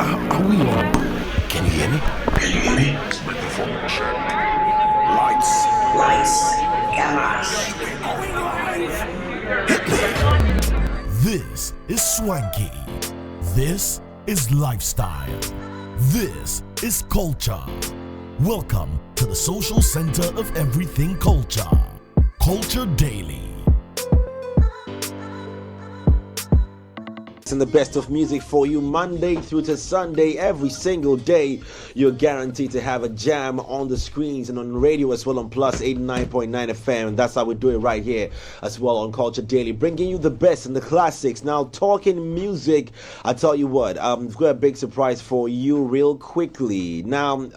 Are we on? Can you hear me? Can you hear me? Microphone check. Lights. Cameras. This is swanky. This is lifestyle. This is culture. Welcome to the social center of everything culture. Culture Daily. And the best of music for you Monday through to Sunday. Every single day you're guaranteed to have a jam on the screens and on the radio as well on Plus 89.9 FM, and that's how we do it right here as well on Culture Daily, bringing you the best and the classics. Now, talking music, I tell you what, I've got a big surprise for you real quickly. Now,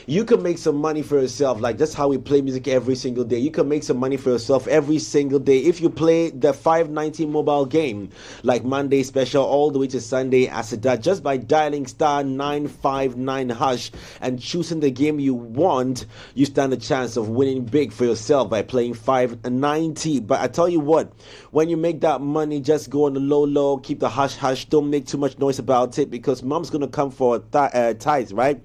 you can make some money for yourself. Like, that's how we play music every single day. You can make some money for yourself every single day if you play the 590 mobile game, like Monday special all the way to Sunday as it does, just by dialing star 959 hash and choosing the game you want. You stand a chance of winning big for yourself by playing 590. But I tell you what, when you make that money, just go on the low, keep the hush, don't make too much noise about it, because mom's gonna come for tithes, right?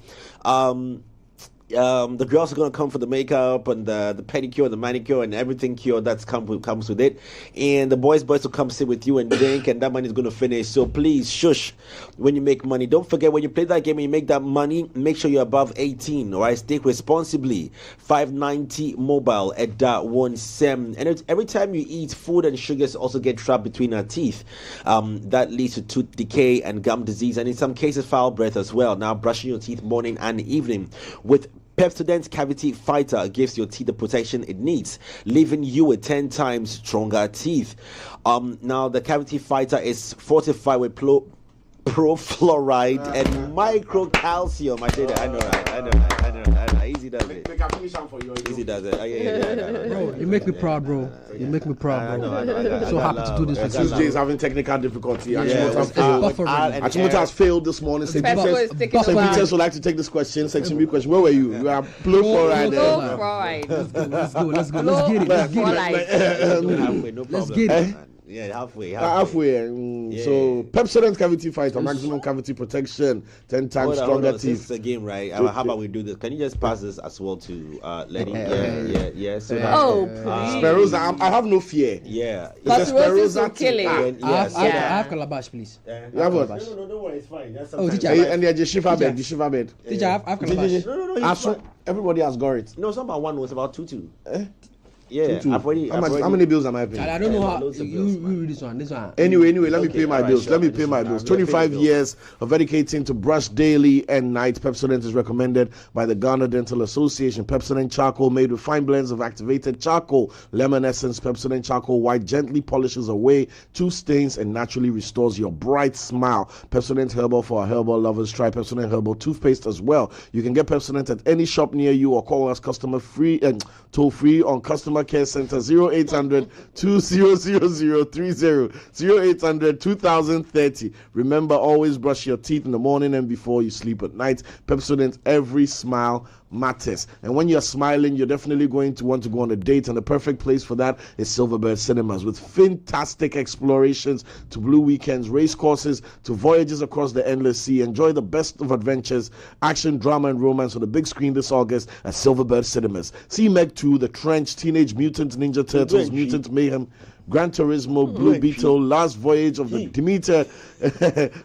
The girls are going to come for the makeup and the pedicure, the manicure, and everything cure that comes with it. And the boys will come sit with you and drink, and that money is going to finish. So please, shush when you make money. Don't forget, when you play that game and you make that money, make sure you're above 18, all right? Stake responsibly. 590 mobile at that 17. And every time you eat, food and sugars also get trapped between our teeth. That leads to tooth decay and gum disease, and in some cases, foul breath as well. Now, brushing your teeth morning and evening with Pepsodent Cavity Fighter gives your teeth the protection it needs, leaving you with 10 times stronger teeth. Now, the Cavity Fighter is fortified with profluoride and microcalcium. I did it. I know. Easy does it. Easy does it. Yeah. Bro, you make me proud, bro. You make me proud, bro. I know. So happy to do this with you. Tuesday is having technical difficulty. Buffering. Achimota has failed this morning. St. Peter's would like to take this question. Section B question. Where were you? You are blue fluoride. Low fluoride. Let's go. Let's get it. Let's get it. Yeah, halfway. So Pepsodent Cavity Fighter, maximum cavity protection, 10 times stronger teeth. This is a game, right? How about we do this? Can you just pass this as well to Lenny? Yeah. So Sparrows, I have no fear. Yeah. But roses will kill it. I have calabash, please. You have what? No, don't worry, it's fine. teacher. And the shiva bed. Teacher, I have calabash. No. Everybody has got it. No, it's not about one. It's about two. Yeah, How many bills am I paying? I don't know how you read this one. Anyway, let me pay my bills. Let me pay my bills. 25 years of dedicating to brush daily and night. Pepsodent is recommended by the Ghana Dental Association. Pepsodent charcoal made with fine blends of activated charcoal, lemon essence. Pepsodent charcoal white gently polishes away tooth stains and naturally restores your bright smile. Pepsodent herbal for our herbal lovers. Try Pepsodent herbal toothpaste as well. You can get Pepsodent at any shop near you or call us customer free and toll free on customer care center 0800 200030 0800 2030. Remember, always brush your teeth in the morning and before you sleep at night. Pepsodent, every smile matters. And when you're smiling, you're definitely going to want to go on a date, and the perfect place for that is Silverbird Cinemas, with fantastic explorations to blue weekends, race courses to voyages across the endless sea. Enjoy the best of adventures, action, drama, and romance on the big screen this August at Silverbird Cinemas. See Meg 2, The Trench, Teenage Mutant Ninja Turtles, Mutant Mayhem, Gran Turismo, Blue Beetle, Last Voyage of the Demeter,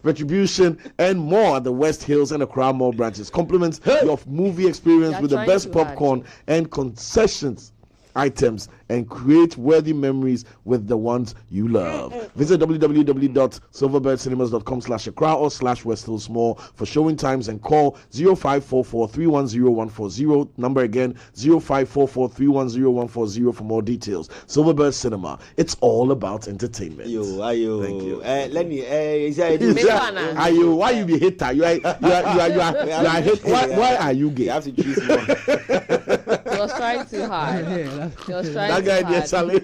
Retribution, and more at the West Hills and Accra Mall branches. Compliments your movie experience with the best popcorn and concessions items, and create worthy memories with the ones you love. Visit www.silverbirdcinemas.com/Accra or /West Hills Mall for showing times, and call 0544 310 140. Number again, 0544 310 140 for more details. Silverbird Cinema. It's all about entertainment. Ayo. Thank you. Lenny, Ayo, why you be hater? You are hate. Why are you gay? You have to choose one. It was trying too hard. Yeah, He was trying That guy too there, hard. Charlie.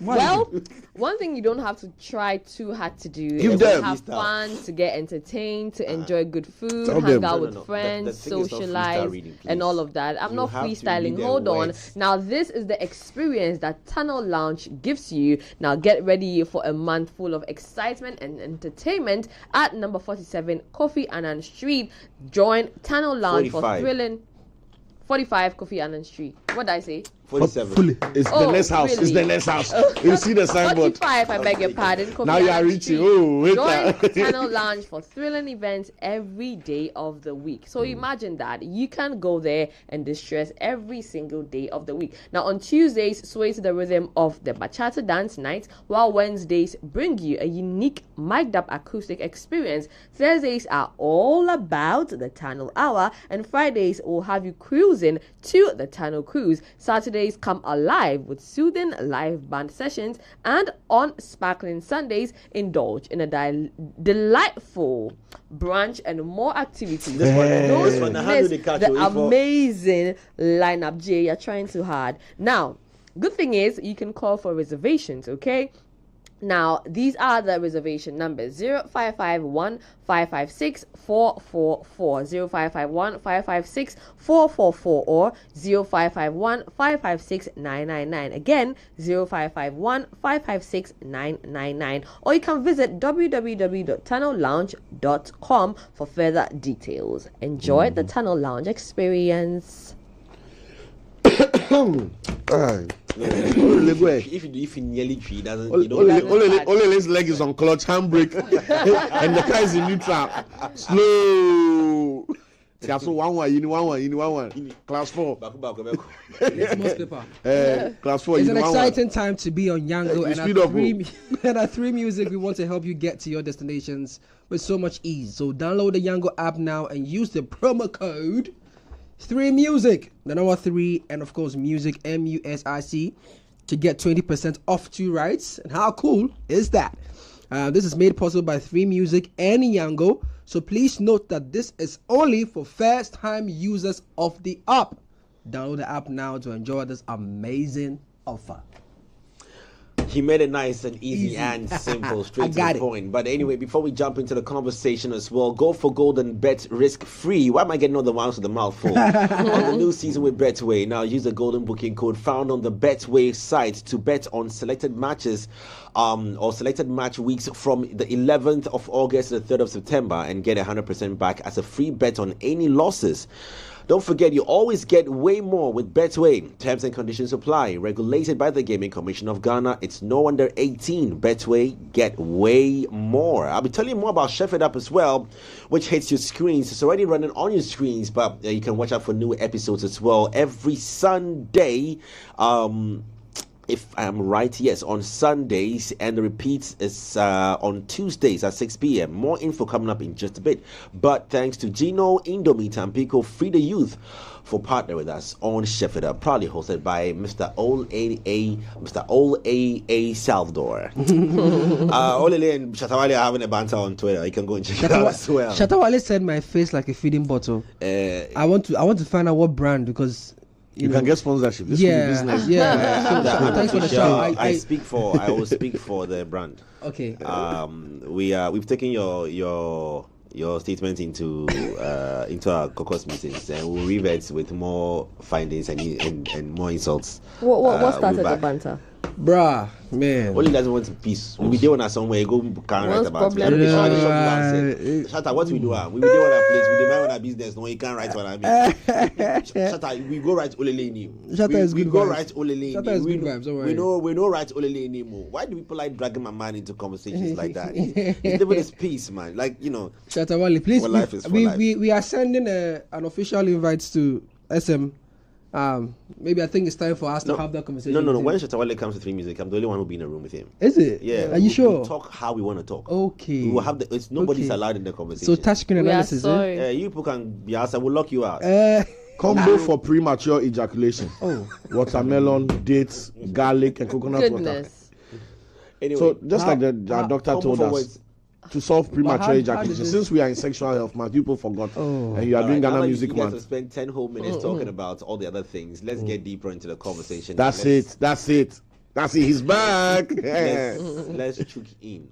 Well, one thing you don't have to try too hard to do Give is them. to have fun, to get entertained, to enjoy good food, Tell hang them. out No, with no, no. friends, The thing is not freestyle socialize, reading, and please. all of that. I'm You not have to read freestyling. their Hold on. words. Now, this is the experience that Tunnel Lounge gives you. Now, get ready for a month full of excitement and entertainment at number 47 Kofi Annan Street. Join Tunnel Lounge for 45. thrilling. 45 Kofi Annan Street. What did I say? 47. Fully. It's the Oh, next house. It's really? the next house. You see the signboard. 45, I beg your pardon. Kofi Now you are Annan reaching. Street. Oh, wait. Join Tunnel Lounge for thrilling events every day of the week. So imagine that. You can go there and distress every single day of the week. Now on Tuesdays, sway to the rhythm of the bachata dance night, while Wednesdays bring you a unique mic'd up acoustic experience. Thursdays are all about the Tunnel Hour, and Fridays will have you cruising to the Tunnel Cruise. Saturdays come alive with soothing live band sessions, and on sparkling Sundays, indulge in a delightful brunch and more activities. This one, Don't how do miss they catch the you? If- amazing lineup. Jay, you're trying too hard. Now, good thing is you can call for reservations, okay? Now, these are the reservation numbers: 0551 556 444, 0551 556 444, or 0551 556 999. Again, 0551 556 999. Or you can visit www.tunnellounge.com for further details. Enjoy the Tunnel Lounge experience. if you nearly tree doesn't, you don't. Ole's leg is on clutch handbrake, and the car is in neutral. Slow. Class 1 you need one. Class 4. Let's most paper. Class 4. It's you an need one. exciting time to be on Yango, and speed up, at Three Music, we want to help you get to your destinations with so much ease. So download the Yango app now and use the promo code 3Music, the number 3, and of course Music, MUSIC, to get 20% off 2 rides. And how cool is that? This is made possible by 3Music and Yango. So please note that this is only for first-time users of the app. Download the app now to enjoy this amazing offer. He made it nice and easy and simple, straight to the point. But anyway, before we jump into the conversation as well, go for gold and bet risk-free. Why am I getting all the ones with the mouthful? On the new season with Betway. Now use the golden booking code found on the Betway site to bet on selected matches or selected match weeks from the 11th of August to the 3rd of September and get 100% back as a free bet on any losses. Don't forget, you always get way more with Betway. Terms and conditions apply. Regulated by the Gaming Commission of Ghana. It's no under 18. Betway, get way more. I'll be telling you more about Chef It Up as well, which hits your screens. It's already running on your screens, but you can watch out for new episodes as well every Sunday. If I'm right, yes, on Sundays, and the repeats is on Tuesdays at 6 p.m. More info coming up in just a bit. But thanks to Gino, Indomie, Tampico, Free the Youth for partnering with us on Chef It Up, proudly hosted by Mr. Ol A Salvador. Olele and Shatawale are having a banter on Twitter. You can go and check it out as well. Shatawale said my face like a feeding bottle. I want to find out what brand, because you can get sponsorship. This will be business. Yeah. So thanks for the shout. I will speak for the brand. Okay. We've taken your statement into our caucus meetings, and we'll revert with more findings and more insults. What started the banter? Bruh, man. Only doesn't want peace. We do on somewhere, go can't write about it. Shut up, what we do? We do on our place, we demand on our business. No, you can't write on our business. Shut up, we go write Olele name. We go write Olele name. We know write Olele anymore. Why do people like dragging my man into conversations like that? It's never this peace, man. Like, you know. Shatawale, please. Life is for life. We are sending an official invite to SM. Maybe I think it's time for us to have that conversation. No. When Shatawale comes to Three Music, I'm the only one who'll be in a room with him. Is it? Yeah. Are you sure? We'll talk how we want to talk. Okay. We will have nobody's allowed in the conversation. So touchscreen analysis. You people can be asked. I will lock you out. Combo for premature ejaculation. Watermelon, dates, garlic, and coconut water. Goodness. Anyway, So just like the doctor told us. to solve premature how did ejaculation. this- Since we are in sexual health month, people forgot. Oh. And you are doing Now Ghana that Music you guys have Month. spent 10 whole minutes talking about all the other things. Let's get deeper into the conversation. That's Let's- it. That's it. That's it. He's back. let's chook in.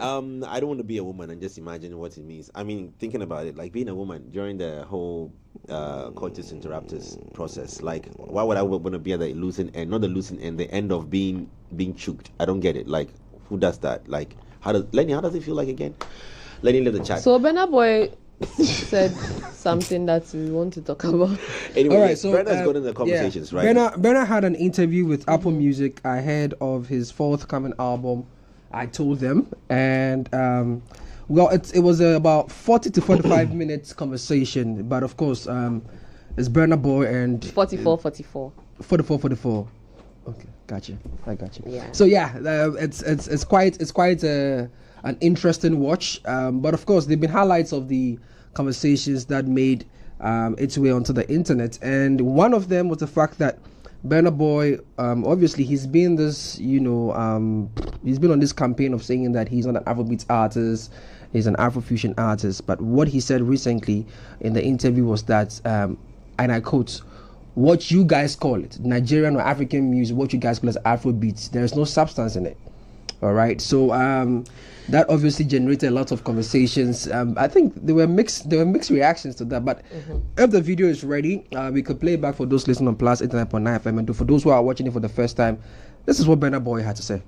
I don't want to be a woman and just imagine what it means. I mean, thinking about it, like being a woman during the whole coitus interruptus process. Like, why would I want to be at the losing end, not the losing end, the end of being choked? I don't get it. Like, who does that? Like, Lenny? How does it feel like again? Lenny, leave the chat. So Burna Boy said something that we want to talk about. Anyway, All right, so Brenna's got in the conversations, right? Burna had an interview with Apple Music ahead of his forthcoming album. I told them, and well, it was about 40 to 45 minutes conversation, but of course, it's Burna Boy and 44. 44. Okay, gotcha. I got you. Yeah. So yeah, it's quite an interesting watch. But of course, there've been highlights of the conversations that made its way onto the internet, and one of them was the fact that Burna Boy, obviously, he's been this, he's been on this campaign of saying that he's not an Afrobeats artist, he's an Afrofusion artist. But what he said recently in the interview was that, and I quote, "What you guys call it, Nigerian or African music, what you guys call as Afrobeats, there's no substance in it." All right, so that obviously generated a lot of conversations. I think there were mixed reactions to that. But if the video is ready, we could play it back for those listening on Plus 89.9 FM, and for those who are watching it for the first time, this is what Burna Boy had to say.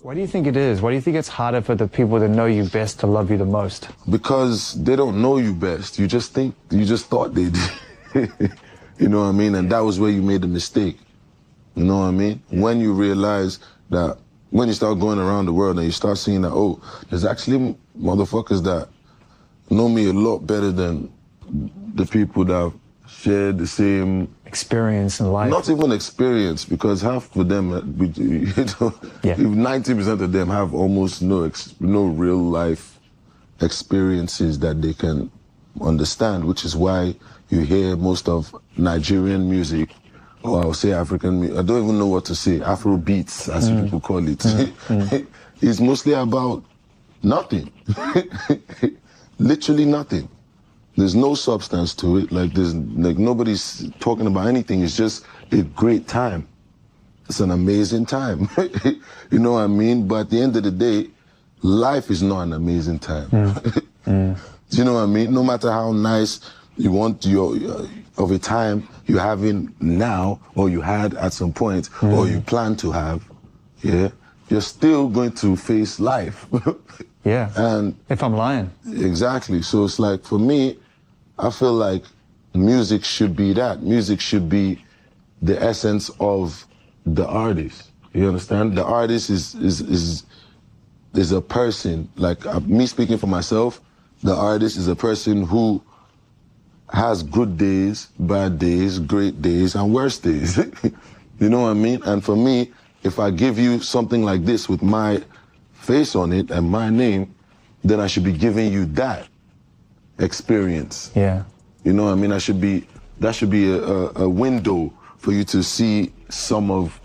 Why do you think it is? Why do you think it's harder for the people that know you best to love you the most? Because they don't know you best. You just thought they did. You know what I mean? And that was where you made the mistake. You know what I mean? Yeah. When you realize that, when you start going around the world and you start seeing that, oh, there's actually motherfuckers that know me a lot better than the people that share the same experience in life. Not even experience, because half of them, 90% of them have almost no real life experiences that they can understand, which is why you hear most of Nigerian music, or I'll say African music, I don't even know what to say, Afrobeats, as people call it. It's mostly about nothing. Literally nothing. There's no substance to it. Like nobody's talking about anything. It's just a great time. It's an amazing time. You know what I mean? But at the end of the day, life is not an amazing time. Do you know what I mean? No matter how nice you want of a time you're having now, or you had at some point, or you plan to have, you're still going to face life. Yeah. And if I'm lying. Exactly. So it's like, for me, I feel like music should be that. Music should be the essence of the artist. You understand? The artist is a person. Like me speaking for myself, the artist is a person who has good days, bad days, great days, and worse days. You know what I mean? And for me, if I give you something like this with my face on it and my name, then I should be giving you that experience. Yeah. You know what I mean? That should be a window for you to see some of,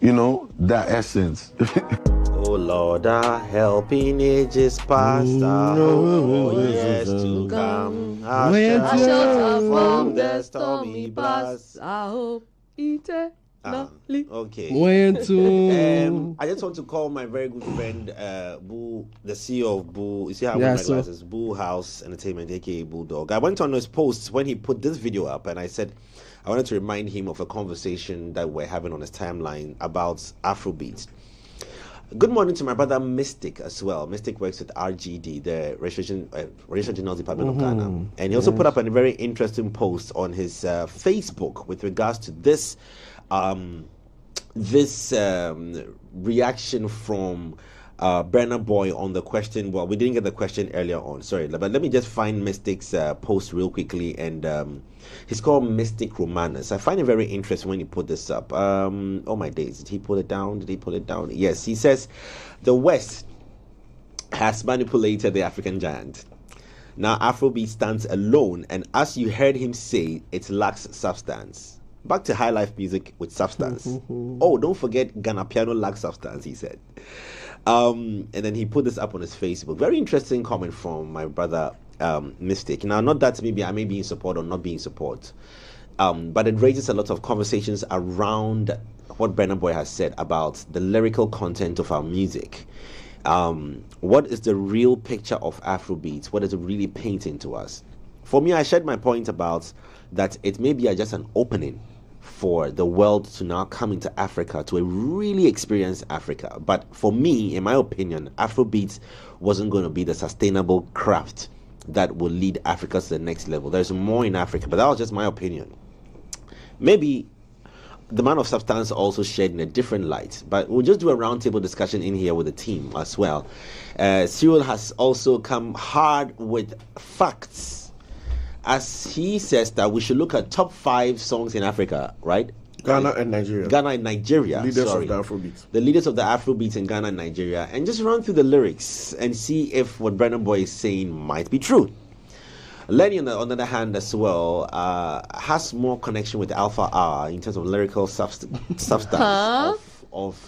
that essence. Oh Lord, our helping ages past, our hope for years to come. Our shelter from the stormy blast. I hope eternally. Okay. Went to. I just want to call my very good friend, Boo, the CEO of Boo. You see how I Yeah, wear my so- glasses? Boo House Entertainment, aka Bulldog. I went on his posts when he put this video up, and I said I wanted to remind him of a conversation that we're having on his timeline about Afrobeats. Good morning to my brother Mystic as well. Mystic works with RGD, the Registration General Department of Ghana. And he also put up a very interesting post on his Facebook with regards to this reaction from Burna Boy on the question. Well, we didn't get the question earlier on, sorry. But let me just find Mystic's post real quickly. And he's called Mystic Romanus. I find it very interesting when he put this up. Oh my days, did he pull it down? Yes, he says, the West has manipulated the African giant. Now, Afrobeat stands alone, and as you heard him say, it lacks substance. Back to high life music with substance. Oh, don't forget Ghana piano lacks substance, he said. And then he put this up on his Facebook. Very interesting comment from my brother Mystic. Now, not that maybe I may be in support or not be in support, but it raises a lot of conversations around what Burna Boy has said about the lyrical content of our music. What is the real picture of Afrobeats? What is it really painting to us? For me, I shared my point about that it may be just an opening for the world to now come into Africa, to really experience Africa. But for me, in my opinion, Afrobeats wasn't going to be the sustainable craft that will lead Africa to the next level. There's more in Africa, but that was just my opinion. Maybe the man of substance also shared in a different light, but we'll just do a roundtable discussion in here with the team as well. Cyril has also come hard with facts, as he says that we should look at top 5 songs in Africa, right? Ghana and Nigeria. Ghana and Nigeria. Leaders of the Afrobeats. The leaders of the Afrobeats in Ghana and Nigeria, and just run through the lyrics and see if what Burna Boy is saying might be true. Lenny, on the other hand, as well, has more connection with Alpha R in terms of lyrical substance of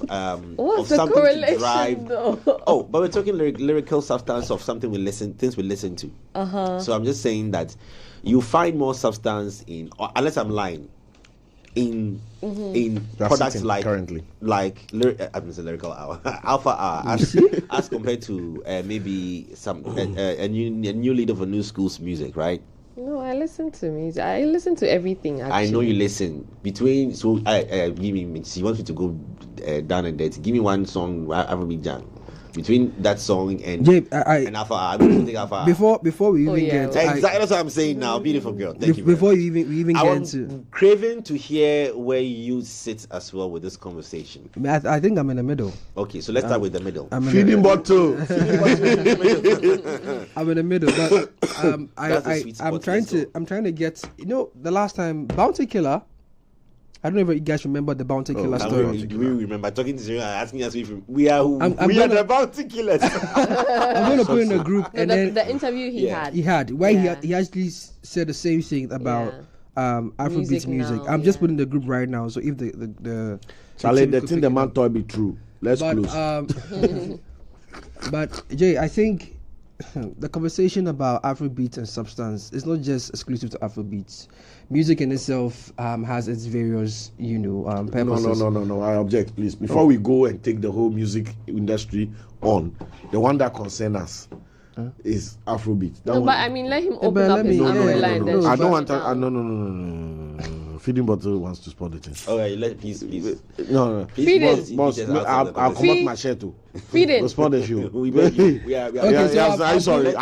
What's the something correlation, to drive. though? Oh, but we're talking lyrical substance of something things we listen to. So I'm just saying that you find more substance in, or unless I'm lying, in products like currently I'm saying lyrical hour Alpha R as compared to maybe some a new leader for new school's music, right? No, I listen to music. I listen to everything, actually. I know you listen. Between, so give me, she wants me to go down and dirty. Give me one song, Afrobeat Jam. Between that song and and Alpha R, I'm going to take Alpha R. Before we even get exactly, that's what I'm saying now. Beautiful girl. Thank you. Before you even get into, I'm craving to hear where you sit as well with this conversation. I think I'm in the middle. Okay, so let's start with the middle. Feeding bottle. I'm in the middle, but I'm trying to get, the last time Bounty Killer. I don't know if you guys remember the Bounty Killer story. Do we remember talking to you and asking us if we are who? We are the Bounty Killers. I'm going to put in a group. And then the interview he had. Where he actually said the same thing about Afrobeats music. I'm just putting the group right now. So if the Charlie, the thing the man thought be true. Let's close. But Jay, I think the conversation about Afrobeats and substance is not just exclusive to Afrobeats. Music in itself has its various, purposes. No. I object, please. Before we go and take the whole music industry on, the one that concerns us is Afrobeat. But I mean, let him open up his umbrella and then I don't want to. No. Feeding bottle wants to spoil the thing. Okay, please. No. Boss, I'll come out my shirt too. Feeding. Spoil the show.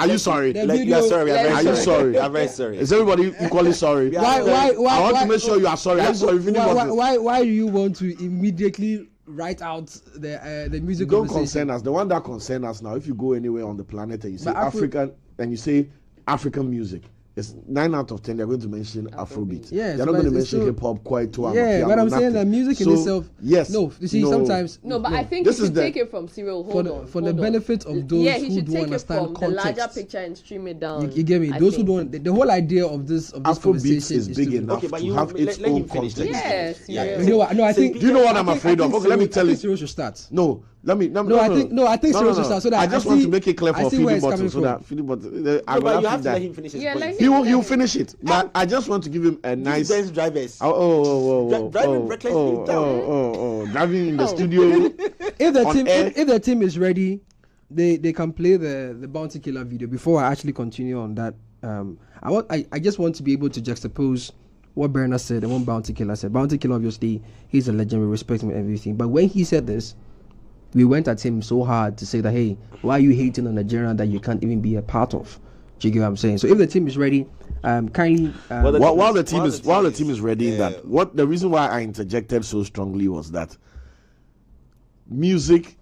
Are you sorry? You are sorry. Are you sorry? You are very sorry. Is everybody equally sorry? Why? I want to make sure you are sorry. I'm sorry. Why do you want to immediately write out the music? Don't concern us. The one that concerns us now. If you go anywhere on the planet and you say African and you say African music, it's 9 out of 10 they're going to mention Afrobeat. Yes, they're not going to mention hip hop, kwaito. Yeah, but I'm saying that music in itself. Yes. No, you see, sometimes. No, but I think you should take it from Cyril. For the benefit of those who don't understand context. The larger picture and stream it down. You get me? Those who don't. The whole idea of this Afrobeat is big enough to have its own context. Yes. No, I think. Do you know what I'm afraid of? Okay, let me tell you. Cyril should start. No. I think Cyril should start so that I just want to make it clear for Feeding Bottle so that Feeding Bottle. But you have to let him finish his point. He'll finish it. But I just want to give him a nice drivers. Driving recklessly down. Driving in the studio. If the team is ready, they can play the Bounty Killer video before I actually continue on that. I just want to be able to juxtapose what Burna said and what Bounty Killer said. Bounty Killer, obviously, he's a legend. We respect him and everything. But when he said this, we went at him so hard to say that, hey, why are you hating on Nigeria that you can't even be a part of? Do you get what I'm saying? So if the team is ready, kindly. While the team is ready, the reason why I interjected so strongly was that music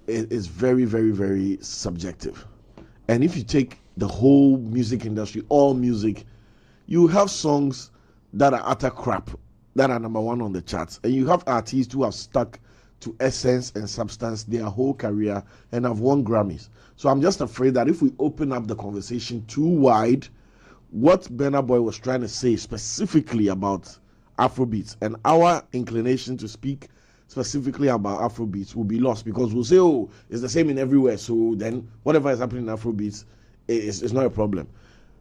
is very, very, very subjective, and if you take the whole music industry, all music, you have songs that are utter crap that are number one on the charts, and you have artists who have stuck to essence and substance their whole career and have won Grammys. So I'm just afraid that if we open up the conversation too wide, what Burna Boy was trying to say specifically about Afrobeats and our inclination to speak specifically about Afrobeats will be lost, because we'll say, oh, it's the same in everywhere, so then whatever is happening in Afrobeats is not a problem.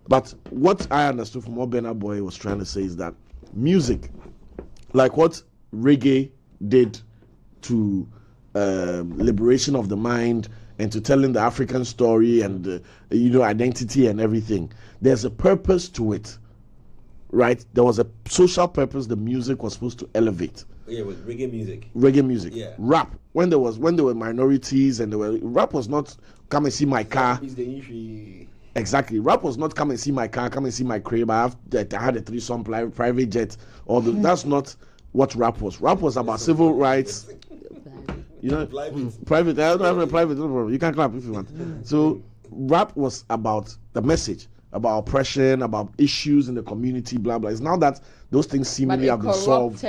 But what I understood from what Burna Boy was trying to say is that music, like what reggae did to liberation of the mind and to telling the African story and identity and everything, there's a purpose to it, right? There was a social purpose the music was supposed to elevate. Yeah, with reggae music. Reggae music. Yeah. Rap. When there were minorities and rap was not come and see my car. Exactly. Rap was not come and see my car, come and see my crib. I had a 3-song private jet. That's not what rap was. Rap was about civil rights. Private. I don't have a private. No problem. You can clap if you want. So rap was about the message, about oppression, about issues in the community, blah blah. It's now that those things seemingly have been solved.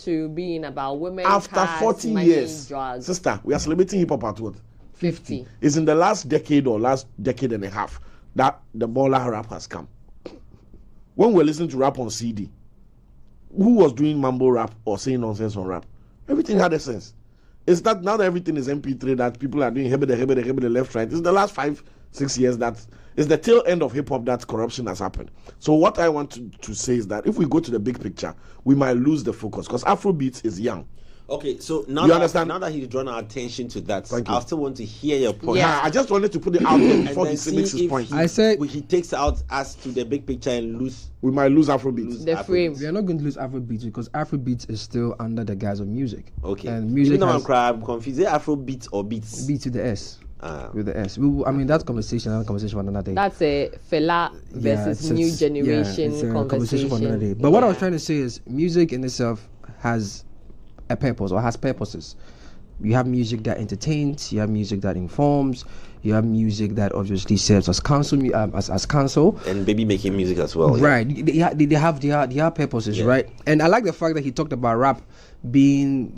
To being about women after cars, 40 money, years. drugs. Sister, we are celebrating hip hop at what? 50. It's in the last decade or last decade and a half that the baller rap has come. When we're listening to rap on CD, who was doing mambo rap or saying nonsense on rap? Everything had a sense. It's that now that everything is MP3 that people are doing hebede left, right. It's the last 5-6 years that is the tail end of hip hop that corruption has happened. So what I want to say is that if we go to the big picture, we might lose the focus because Afrobeats is young. Okay, so now that he's drawn our attention to that, I still want to hear your point. Yeah, I just wanted to put it out there before he makes his point. I said he takes out us to the big picture and lose. We might lose Afrobeats. The frame. We are not going to lose Afrobeats because Afrobeats is still under the guise of music. Okay. And music. I'm confused. Is it Afrobeats or beats? Beats with the S. With the S. That conversation for another day. That's a fella versus new generation conversation for another day. But what I was trying to say is music in itself has a purpose or has purposes. You have music that entertains, you have music that informs, you have music that obviously serves as counsel, as counsel, and baby making music as well. Right? Yeah. They have purposes, right? And I like the fact that he talked about rap being,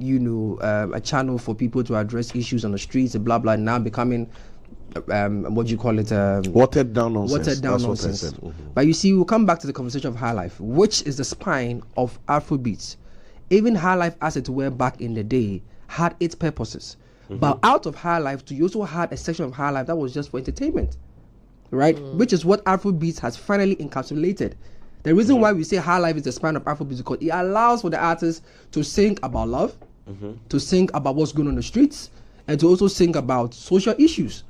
a channel for people to address issues on the streets, and blah blah, now becoming what do you call it? Watered down nonsense. That's nonsense. What I said. Mm-hmm. But you see, we'll come back to the conversation of high life, which is the spine of Afrobeats. Even high life, as it were back in the day, had its purposes. Mm-hmm. But out of high life, you also had a section of high life that was just for entertainment, right? Which is what Afrobeats has finally encapsulated. The reason why we say high life is the spine of Afrobeats is because it allows for the artists to sing about love, to sing about what's going on in the streets, and to also sing about social issues.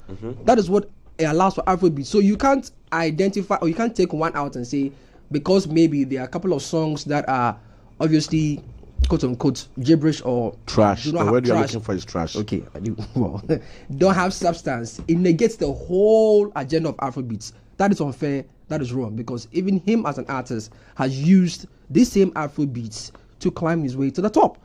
That is what it allows for Afrobeats. So you can't identify, or you can't take one out and say, because maybe there are a couple of songs that are obviously quote unquote gibberish or trash. The word you're looking for is trash. Okay, don't have substance. It negates the whole agenda of Afrobeats. That is unfair. That is wrong, because even him as an artist has used this same Afrobeats to climb his way to the top.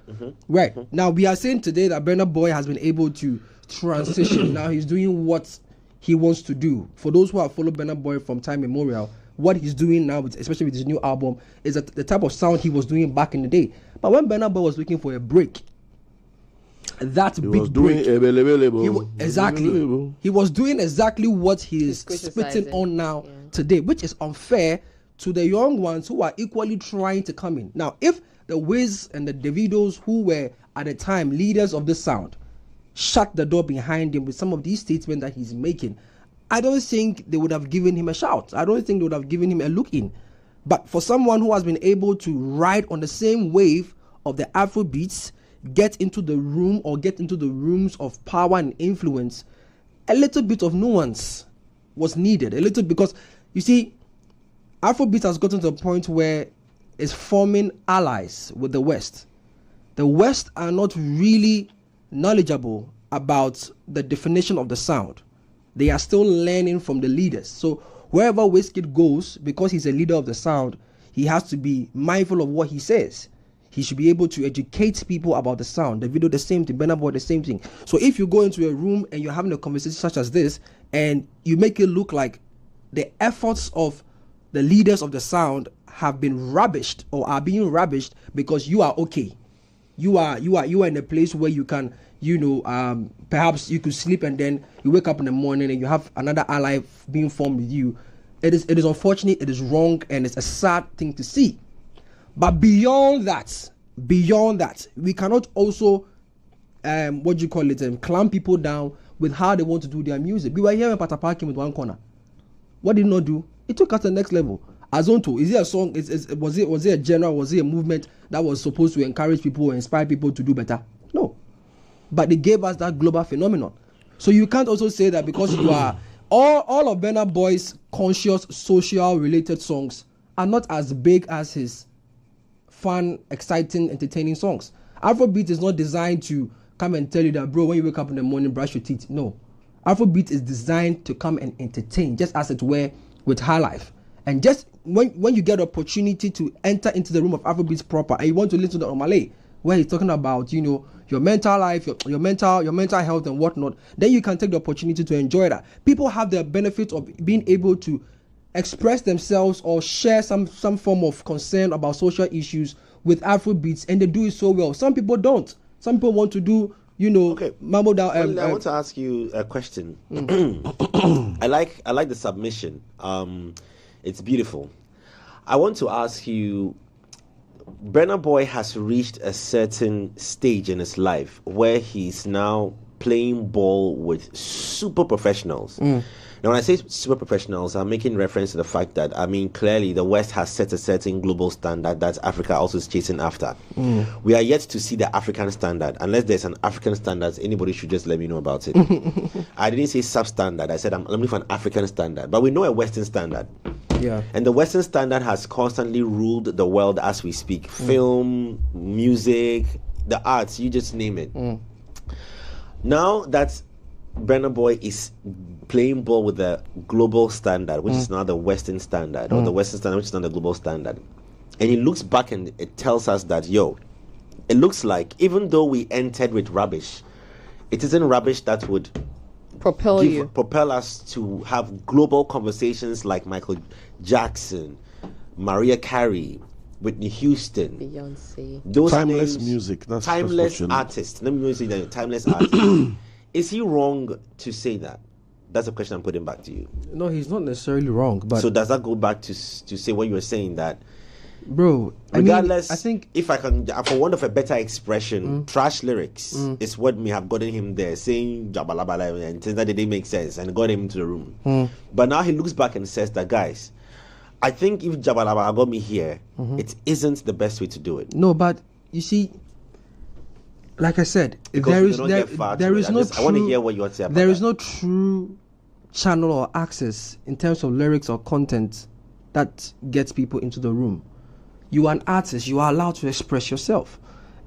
Right. Now we are saying today that Burna Boy has been able to transition. Now he's doing what he wants to do. For those who have followed Burna Boy from time immemorial, what he's doing now, especially with his new album, is the type of sound he was doing back in the day. But when Burna Boy was looking for a break, that he big break, he was doing exactly what he is spitting on now today, which is unfair to the young ones who are equally trying to come in. Now, if the Wiz and the Davidos, who were at the time leaders of the sound, shut the door behind him with some of these statements that he's making, I don't think they would have given him a shout. I don't think they would have given him a look in. But for someone who has been able to ride on the same wave of the Afrobeats, get into the room or get into the rooms of power and influence, a little bit of nuance was needed. A little, because you see, Afrobeats has gotten to a point where it's forming allies with the West. The West are not really knowledgeable about the definition of the sound. They are still learning from the leaders. So wherever Wizkid goes, because he's a leader of the sound, he has to be mindful of what he says. He should be able to educate people about the sound. The video, the same thing. Burna Boy, the same thing. So if you go into a room and you're having a conversation such as this, and you make it look like the efforts of the leaders of the sound have been rubbished or are being rubbished because you are okay, you are in a place where you can, perhaps you could sleep and then you wake up in the morning and you have another ally being formed with you. It is unfortunate, it is wrong, and it's a sad thing to see. But beyond that, we cannot also clamp people down with how they want to do their music. We were here in Patapaki with one corner. What did it not do? It took us to the next level. Azonto, is it a song? Was it a genre? Was it a movement that was supposed to encourage people or inspire people to do better? No. But they gave us that global phenomenon. So you can't also say that because you are all of Burna Boy's conscious, social related songs are not as big as his fun, exciting, entertaining songs. Afrobeat is not designed to come and tell you that, bro, when you wake up in the morning, brush your teeth. No. Afrobeat is designed to come and entertain, just as it were with High Life. And just when you get opportunity to enter into the room of Afrobeats proper and you want to listen to the Omale, where he's talking about, your mental life, your mental health and whatnot, then you can take the opportunity to enjoy that. People have the benefit of being able to express themselves or share some form of concern about social issues with Afrobeats, and they do it so well. Some people don't. Some people want to do, mumble down. I want to ask you a question. I like the submission. It's beautiful. I want to ask you, Burna Boy has reached a certain stage in his life where he's now playing ball with super professionals. Now, when I say super professionals, I'm making reference to the fact that, clearly the West has set a certain global standard that Africa also is chasing after. We are yet to see the African standard. Unless there's an African standard, anybody should just let me know about it. I didn't say substandard. I said I'm looking for an African standard. But we know a Western standard. Yeah. And the Western standard has constantly ruled the world as we speak. Film, music, the arts, you just name it. Now that Burna Boy is playing ball with the global standard, which is now the Western standard, or the Western standard, which is now the global standard. And he looks back and it tells us that, it looks like even though we entered with rubbish, it isn't rubbish that would propel us to have global conversations like Michael Jackson, Mariah Carey, Whitney Houston, Beyonce. Those Timeless names, music. That's timeless what artists. Let me say that timeless artists. Is he wrong to say that? That's a question I'm putting back to you. No, he's not necessarily wrong. But so does that go back to say what you were saying, that, bro? Regardless, I think if I can, for want of a better expression, trash lyrics is what may have gotten him there, saying jabalabala and things that didn't make sense and got him into the room. But now he looks back and says that, guys, I think if jabalabala got me here, it isn't the best way to do it. No, but you see, like I said, there is no I want to hear what you want to say about there is that. no true channel or access in terms of lyrics or content that gets people into the room. You are an artist, you are allowed to express yourself.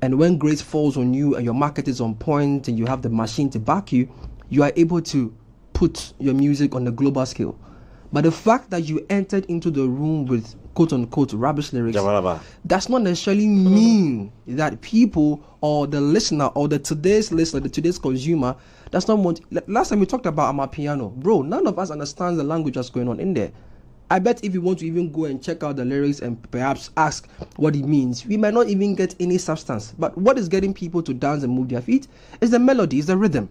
And when grace falls on you and your market is on point and you have the machine to back you, you are able to put your music on a global scale. But the fact that you entered into the room with quote-unquote rubbish lyrics does not necessarily mean that people or the listener or the today's listener, the today's consumer does not want... Last time we talked about Amapiano. Bro, none of us understands the language that's going on in there. I bet if you want to even go and check out the lyrics and perhaps ask what it means, we might not even get any substance. But what is getting people to dance and move their feet is the melody, is the rhythm.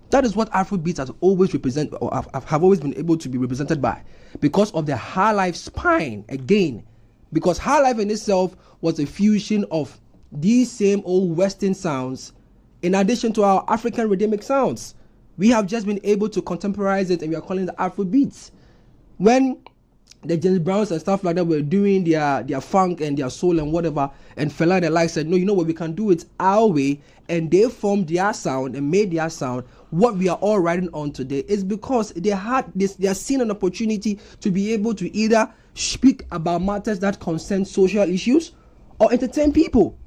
That is what Afrobeats has always represented, or have always been able to be represented by, because of the High Life spine again. Because High Life in itself was a fusion of these same old Western sounds, in addition to our African rhythmic sounds. We have just been able to contemporize it, and we are calling it Afrobeats. When the James Browns and stuff like that were doing their funk and their soul and whatever, and Fela and the like said, no, you know what, we can do it our way, and they formed their sound and made their sound. What we are all riding on today is because they are seeing an opportunity to be able to either speak about matters that concern social issues or entertain people.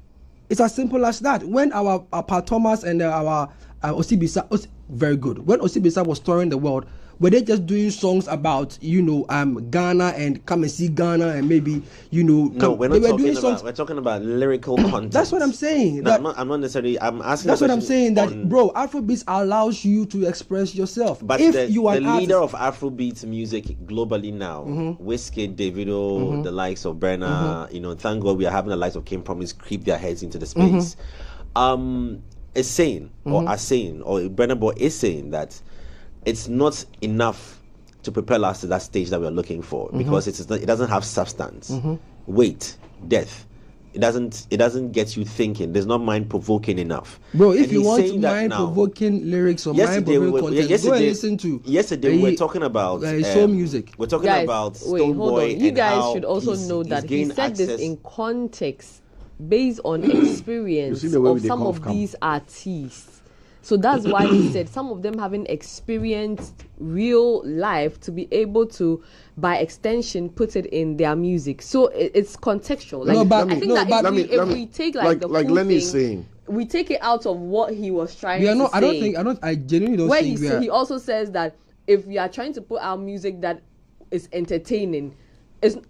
It's as simple as that. When our Thomas and our Osibisa, very good. When Osibisa was touring the world, Were they just doing songs about Ghana and come and see Ghana and maybe No, we're not they were talking doing about. songs. We're talking about lyrical content. That's what I'm saying. No, I'm not necessarily. I'm asking. That's a what I'm question saying. That on- bro, Afrobeats allows you to express yourself. But if the, you are the an leader artist, of Afrobeats music globally now, Wizkid, Davido, the likes of Burna, thank God we are having the likes of King Promise creep their heads into the space. Is saying, or are saying, or Burna Boy is saying that it's not enough to propel us to that stage that we're looking for because it doesn't have substance, weight, depth. It doesn't get you thinking. There's not mind provoking enough. bro, if And you he's want saying that mind now. provoking lyrics or mind Yesterday, provoking content, go and listen to. Yesterday we were talking about soul music. We're talking Guys, about wait, hold Stonebwoy on. You and guys how should also he's- know he's that he gained said this access. in context based on experience You see the way of they some come of off cam. these artists. So that's why he said some of them having experienced real life to be able to, by extension, put it in their music. So it's contextual. Like, No, but- I think no, that but- if we take the like full Lenny thing, is saying. we take it out of what he was trying We are to not. say. I genuinely don't Where think we are. he also says that if we are trying to put out music that is entertaining,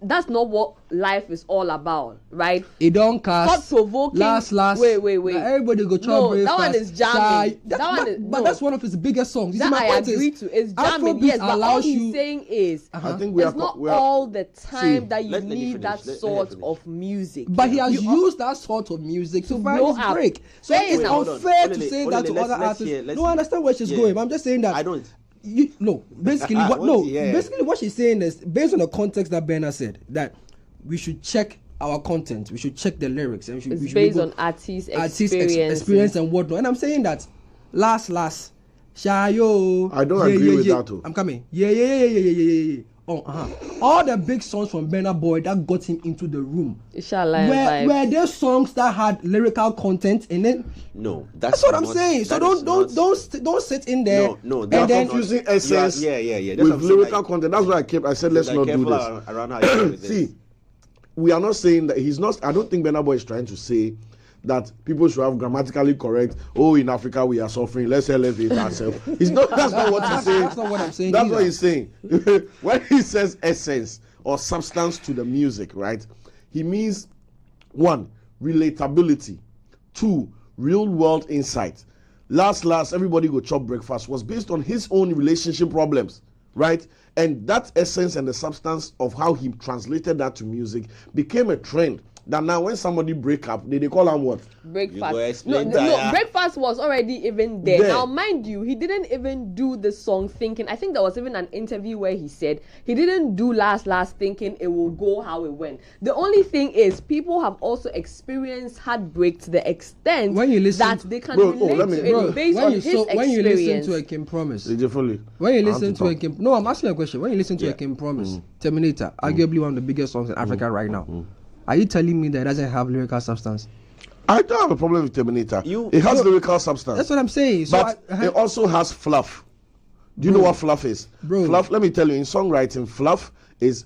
that's not what life is all about, right? It don't cast. Thought-provoking. Last. Wait. Now everybody go chop No, breakfast. that one is jamming. Shy. That one is- but no. that's one of his biggest songs. You see, That my I point agree is, to. It's jamming, Afrobeats yes, but all allows he's you. saying is I think we it's are. not we are all the time See, that you let me need finish. that Let sort finish. of music. But he has You- used that sort of music to find blow his up. break. So Fair it's enough. Hold on. unfair to Olele, say Olele, that to let's- other let's artists. hear- let's No, I understand where she's yeah. going. But I'm just saying that. I don't. Basically, basically what she's saying is based on the context that Burna said that we should check our content, we should check the lyrics, and we should It's be based able- on artist artist experience. experience and whatnot. And I'm saying that last, Shayo. I don't agree with that, too. I'm coming. Yeah. All the big songs from Burna Boy that got him into the room. Inshallah vibes. Were there songs that had lyrical content in it? No, That's what I'm not- saying. So that is not- don't sit in there. No, They are that's then not- confusing you are- essence Yeah. That's what with I'm saying, lyrical like, content. That's why I said let's like, not do careful this. around how you do with this. See, we are not saying that he's not. I don't think Burna Boy is trying to say that people should have grammatically correct. Oh, in Africa we are suffering. Let's elevate ourselves. He's not. That's not what he's saying. That's not what I'm saying That's either. what he's saying. When he says essence or substance to the music, right? He means 1, relatability. 2, real world insight. Last, everybody go chop breakfast was based on his own relationship problems, right? And that essence and the substance of how he translated that to music became a trend. That now when somebody break up, they call him what? Breakfast. You go explain No, that. breakfast was already even there. There. Now, mind you, he didn't even do the song thinking. I think there was even an interview where he said he didn't do last thinking it will go how it went. The only thing is, people have also experienced heartbreak to the extent When you listen that to- they can Bro, relate let me- to bro, it based on his experience. when you listen to a Kim Promise, Differently. when you I want listen to a talk. Kim, no, I'm asking you a question. When you listen to a Kim Promise, Terminator, arguably one of the biggest songs in Africa right now, are you telling me that it doesn't have lyrical substance? I don't have a problem with Terminator. You- it has No, lyrical substance. That's what I'm saying. So But it also has fluff. Do you know what fluff is? Bro. Fluff, let me tell you, in songwriting, fluff is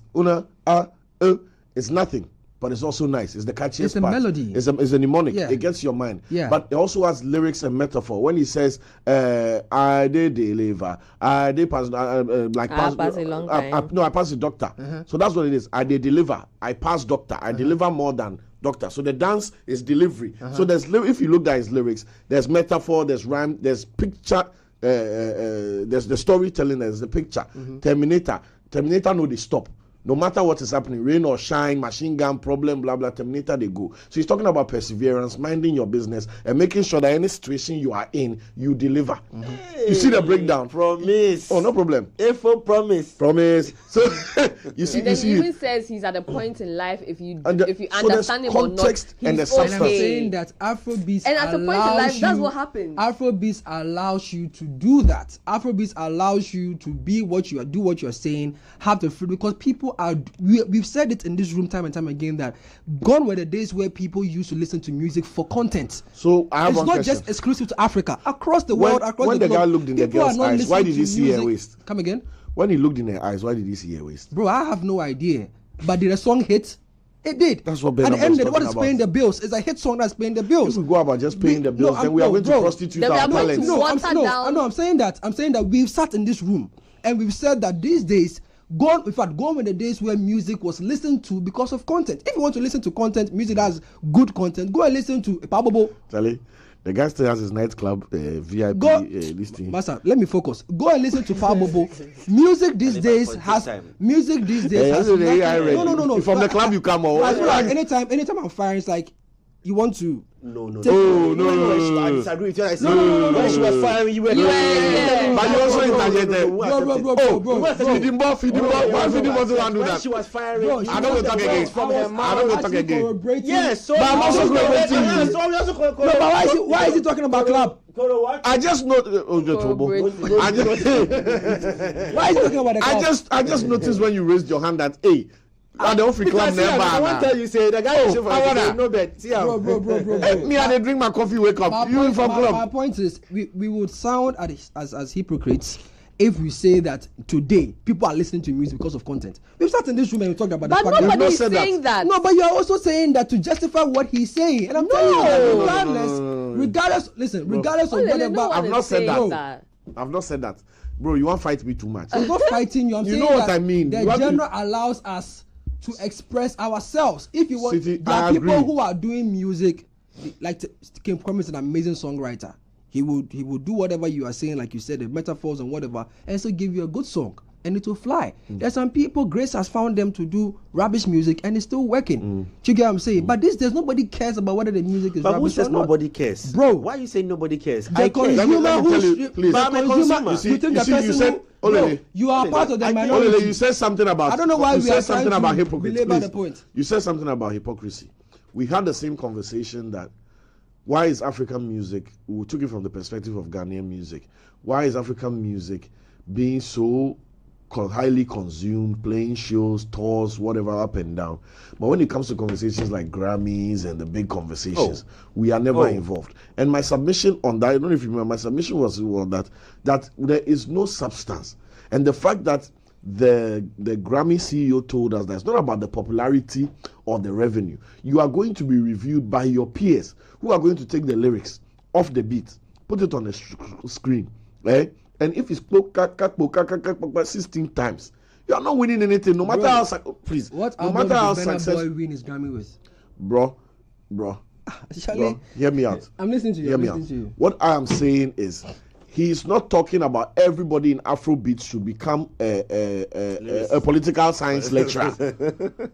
it's nothing. But it's also nice. It's the catchiest It's a part. melody. It's a mnemonic. Yeah. It gets your mind. Yeah. But it also has lyrics and metaphor. When he says, I did deliver, I did pass, like I pass a long time. no, I pass the doctor. So that's what it is. I did deliver. I pass doctor. I deliver more than doctor. So the dance is delivery. So if you look at his lyrics, there's metaphor, there's rhyme, there's picture, there's the storytelling, there's the picture. Terminator know they stop. No matter what is happening, rain or shine, machine gun, problem, blah, blah, Terminator, they go. So he's talking about perseverance, minding your business, and making sure that any situation you are in, you deliver. You see the breakdown? Promise. Oh, no problem. Info promise. Promise. So you see, And then you see he it. even says he's at a point in life if you And the- if you so there's understand him or not, context he's and the okay. substance. And I'm saying that Afrobeats And at a point in allows life, that's you- what happens. Afrobeats allows you to do that. Afrobeats allows you to be what you are, do what you are saying, have the freedom, because people are. We've said it in this room time and time again that gone were the days where people used to listen to music for content. So I have It's one not question. just exclusive to Africa. Across the When- world, across when the the globe, guy looked in the people are girl's not eyes, why listening did to he see her music. waist? Come again, When he looked in her eyes, why did he see her waist? bro. I have no idea. But did the song hit? It did. That's what At Burna the end of was the day, what talking is about. paying the bills? It's a hit song that's paying the bills. If we go about just paying the bills, then we are going to prostitute Then we our are going to talents. water down. I'm saying that we've sat in this room and we've said that these days, gone were the days where music was listened to because of content. If you want to listen to content, music has good content, go and listen to Pabobo. Charlie, the guy still has his nightclub VIP listing. Master, let me focus. Go and listen to Pabobo. Music these days has no. From the club you come on. Anytime I'm firing, it's like you want to. No. No. I disagree with you. I said, No. When she was firing, you were. But you also interjected. Feeding ball to undo When that. she was firing, Bro, I don't want to talk again. from her I mouth. don't want to talk again. Yes, so But I'm also corroborating you. So I'm also No, but why is he talking about club? I just know. Why is he talking about the club? I just noticed when you raised your hand that hey, the Ofri club never. I want to tell you, say the guy is no bet. See how. Bro. Me and they drink my coffee, wake up. You from My club. point is, we would sound as hypocrites if we say that today people are listening to music because of content. We've sat in this room and we talked about But the fact nobody not is said saying that. No, but you are also saying that to justify what he's saying. And I'm telling you that regardless of Olele, whatever, no one I've is not said saying that. I've not said that. Bro, you want to fight me too much. I'm not fighting you. I'm You saying know what that I mean. the You have to- genre allows us to express ourselves. If you want, City, there are I people agree. who are doing music, like Kim Kwame is an amazing songwriter. He would do whatever you are saying, like you said, the metaphors and whatever, and so give you a good song, and it will fly. There's some people, Grace has found them to do rubbish music, and it's still working. Do you get what I'm saying? But these days, nobody cares about whether the music is But who rubbish says or not. nobody cares? Bro. Why are you saying nobody cares? The I care. consumer Let me who tell you, please. the But I'm a consumer, consumer. you think the You person said, who, Olele. no, you are part of the I think- minority. Olele, you said something about. I don't know why you we said are something trying about to hypocrisy. belabor Please. the point. You said something about hypocrisy. We had the same conversation that why is African music? We took it from the perspective of Ghanaian music. Why is African music being so highly consumed, playing shows, tours, whatever, up and down? But when it comes to conversations like Grammys and the big conversations, we are never involved. And my submission on that, I don't know if you remember, my submission was that there is no substance. And the fact that the Grammy CEO told us that it's not about the popularity or the revenue. You are going to be reviewed by your peers who are going to take the lyrics off the beat, put it on the screen, and if it's 16 times, you are not winning anything, no matter how please. What no album matter how did Burna success, Boy win his Grammy with? bro, Charlie, hear me out. I'm listening to you. Hear I'm me listening out. to you. What I am saying is, he's not talking about everybody in Afrobeats should become a political science lecturer.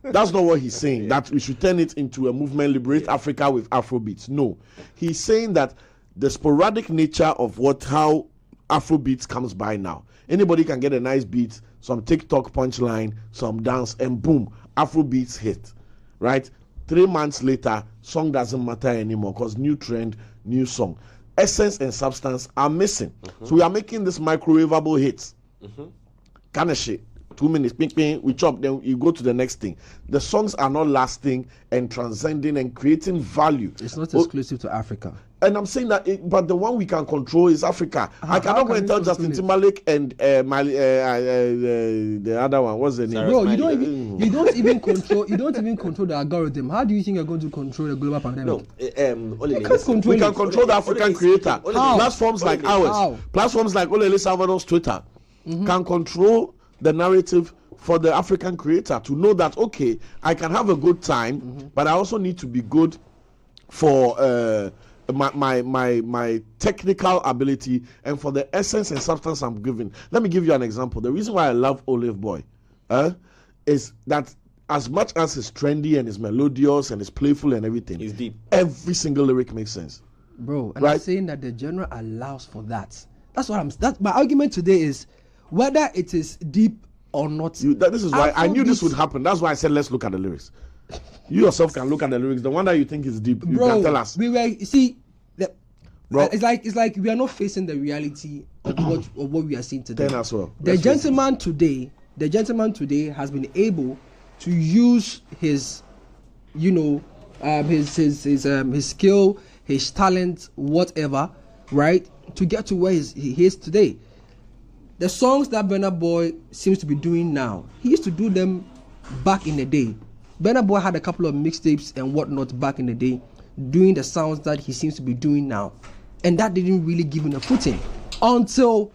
That's not what he's saying. That we should turn it into a movement, liberate Africa with Afrobeats. No, he's saying that the sporadic nature of how Afrobeats comes by now. Anybody can get a nice beat, some TikTok punchline, some dance, and boom, Afrobeats hit. Right? 3 months later, song doesn't matter anymore because new trend, new song. Essence and substance are missing. So we are making this microwavable hits. Kind of shit. 2 minutes, ping, ping, we chop, then you go to the next thing. The songs are not lasting and transcending and creating value. It's not exclusive to Africa. And I'm saying that, but the one we can control is Africa. I cannot go and tell Justin Timberlake and the other one. What's the name? Bro, you don't even control the algorithm. How do you think you're going to control the global pandemic? No, You can't control We can it. control the African creator. How? Platforms like ours, How? platforms like Olele Salvador's Twitter, can control the narrative for the African creator to know that, okay, I can have a good time, but I also need to be good for my technical ability and for the essence and substance I'm giving. Let me give you an example. The reason why I love Olive Boy is that as much as it's trendy and it's melodious and it's playful and everything, It's deep. Every single lyric makes sense. Bro, and Right. I'm saying that the genre allows for that. That's my argument today is whether it is deep or not. This is why I knew this Afrobeats- would happen. That's why I said let's look at the lyrics. You yourself can look at the lyrics. The one that you think is deep, you Bro, can tell us. we were Bro. it's like we are not facing the reality of what we are seeing today. Then as well. The Let's face it. gentleman today has been able to use his, his skill, his talent, whatever, right, to get to where he is today. The songs that Burna Boy seems to be doing now, he used to do them back in the day. Burna Boy had a couple of mixtapes and whatnot back in the day, doing the sounds that he seems to be doing now, and that didn't really give him a footing until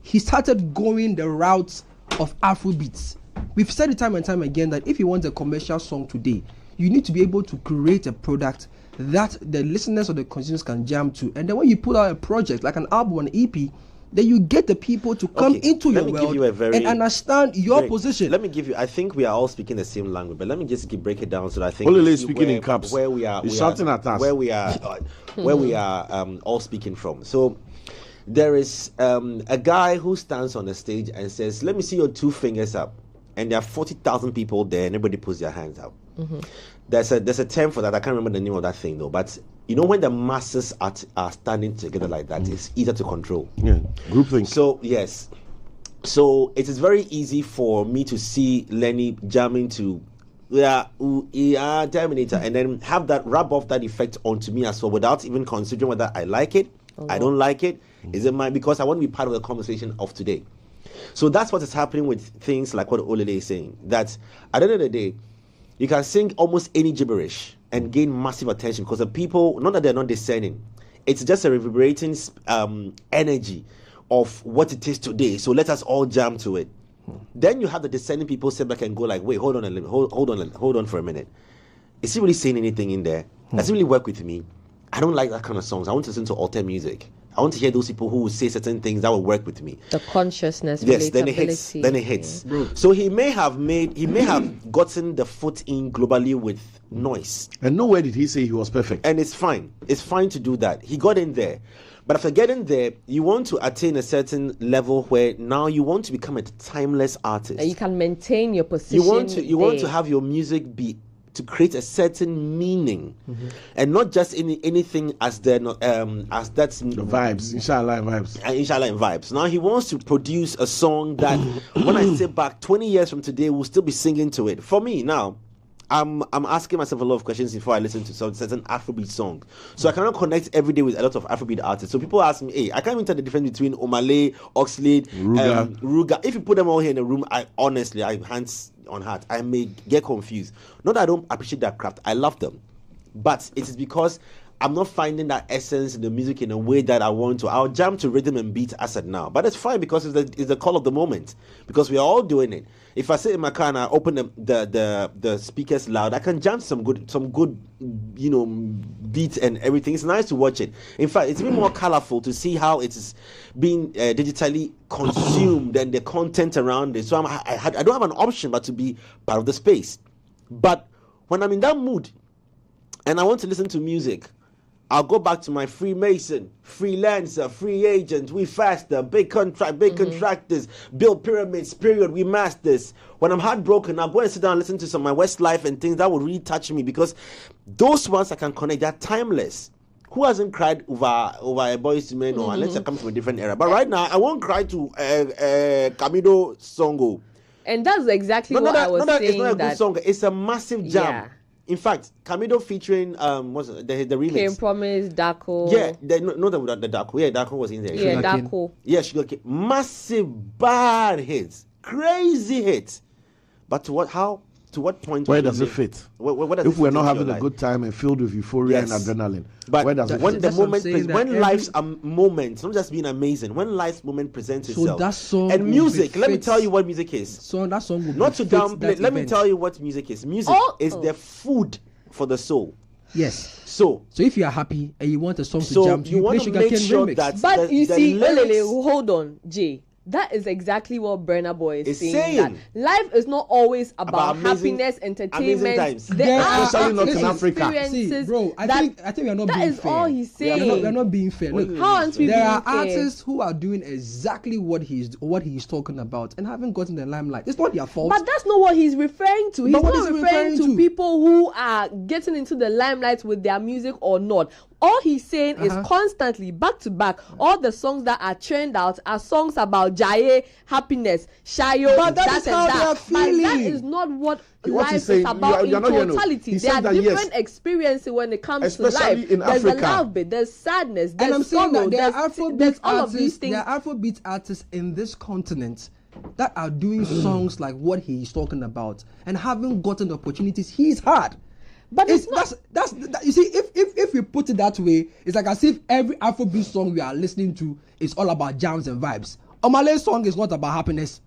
he started going the route of Afrobeats. We've said it time and time again that if you want a commercial song today, you need to be able to create a product that the listeners or the consumers can jam to. And then when you put out a project like an album, an EP, then you get the people to come into your world and understand your position. Let me give you, I think we are all speaking the same language, but let me just break it down so that I think Olele speaking in caps. Where we are, he's shouting at us. Where we are all speaking from. So there is a guy who stands on the stage and says, let me see your 2 fingers up. And there are 40,000 people there and everybody puts their hands up. There's a term for that. I can't remember the name of that thing though, but you know when the masses are standing together like that, it's easier to control. Yeah, groupthink. So yes, so it is very easy for me to see Lenny jamming to Terminator and then have that rub off that effect onto me as well without even considering whether I like it, I don't like it. Is it mine? Because I want to be part of the conversation of today. So that's what is happening with things like what Olele is saying. That at the end of the day, you can sing almost any gibberish and gain massive attention because the people, not that they're not discerning, it's just a reverberating energy of what it is today. So let us all jam to it. Then you have the discerning people sit back and go like, wait, hold on for a minute. Is he really saying anything in there? Does it really work with me? I don't like that kind of songs. I want to listen to alter music. I want to hear those people who will say certain things that will work with me. The consciousness, yes, then it hits. Yeah. So he may have gotten the foot in globally with noise. And nowhere did he say he was perfect. And it's fine. It's fine to do that. He got in there. But after getting there, you want to attain a certain level where now you want to become a timeless artist. And you can maintain your position. You want to have your music be to create a certain meaning, and not just anything as that's the vibes, inshallah and vibes. Now he wants to produce a song that when I sit back 20 years from today, we'll still be singing to it. For me now, I'm asking myself a lot of questions before I listen to some certain Afrobeat song. So I cannot connect every day with a lot of Afrobeat artists. So people ask me, hey, I can't even tell the difference between Omale, Oxlade, Ruga. If you put them all here in a room, I hands on heart, I may get confused. Not that I don't appreciate that craft, I love them, but it is because I'm not finding that essence in the music in a way that I want to. I'll jam to rhythm and beat as at now, but it's fine because it's the call of the moment, because we are all doing it. If I sit in my car and I open the speakers loud, I can jam some good beat and everything. It's nice to watch it. In fact, it's even more colorful to see how it is being digitally consumed and the content around it. So I don't have an option but to be part of the space. But when I'm in that mood and I want to listen to music, I'll go back to my Freemason, freelancer, free agent, we faster, big contractors, build pyramids, period, we masters. When I'm heartbroken, I'll go and sit down and listen to some of my Westlife and things that would really touch me, because those ones I can connect, they're timeless. Who hasn't cried over a Boys to Men, or unless I come from a different era? But right now, I won't cry to Camido Songo. And that's exactly what I was saying. It's not a good song. It's a massive jam. Yeah. In fact, Camido featuring what's the remix? Came Promise, Daco. Yeah, the Daco. Yeah, Daco was in there. Yeah, Daco. Yeah, Sugar massive bad hits, crazy hits. But to what point? Where does it fit? Where does if we're not having a good time and filled with euphoria and adrenaline, but where does it when fit? the moment, when life's moment, not just being amazing, when life's moment presents itself, that song and music. Let me tell you what music is. So that song will not to downplay. Let me tell you what music is. Music is the food for the soul. Yes. So if you are happy and you want a song to jam to, you want play to make sure remix. that. But you see, hold on, Jay. That is exactly what Burna Boy is saying. That life is not always about happiness, entertainment. There are not in Africa. See, bro, I think we are not being fair. That is all he's saying. We are not being fair. Look, there are artists who are doing exactly what he's talking about and haven't gotten the limelight. It's not their fault. But that's not what he's referring to. He's not referring to people who are getting into the limelight with their music or not. All he's saying is constantly, back to back, all the songs that are churned out are songs about Jaye, happiness, Shayo, but that is how they are feeling. But that is not what life is about in totality. There are different experiences when it comes to life. There's a love bit, there's sadness, there's sorrow, there's all of these things. There are Afrobeat artists in this continent that are doing songs like what he's talking about and haven't gotten the opportunities he's had. But you see, if we put it that way, it's like as if every Afrobeat song we are listening to is all about jams and vibes. Omale's song is not about happiness.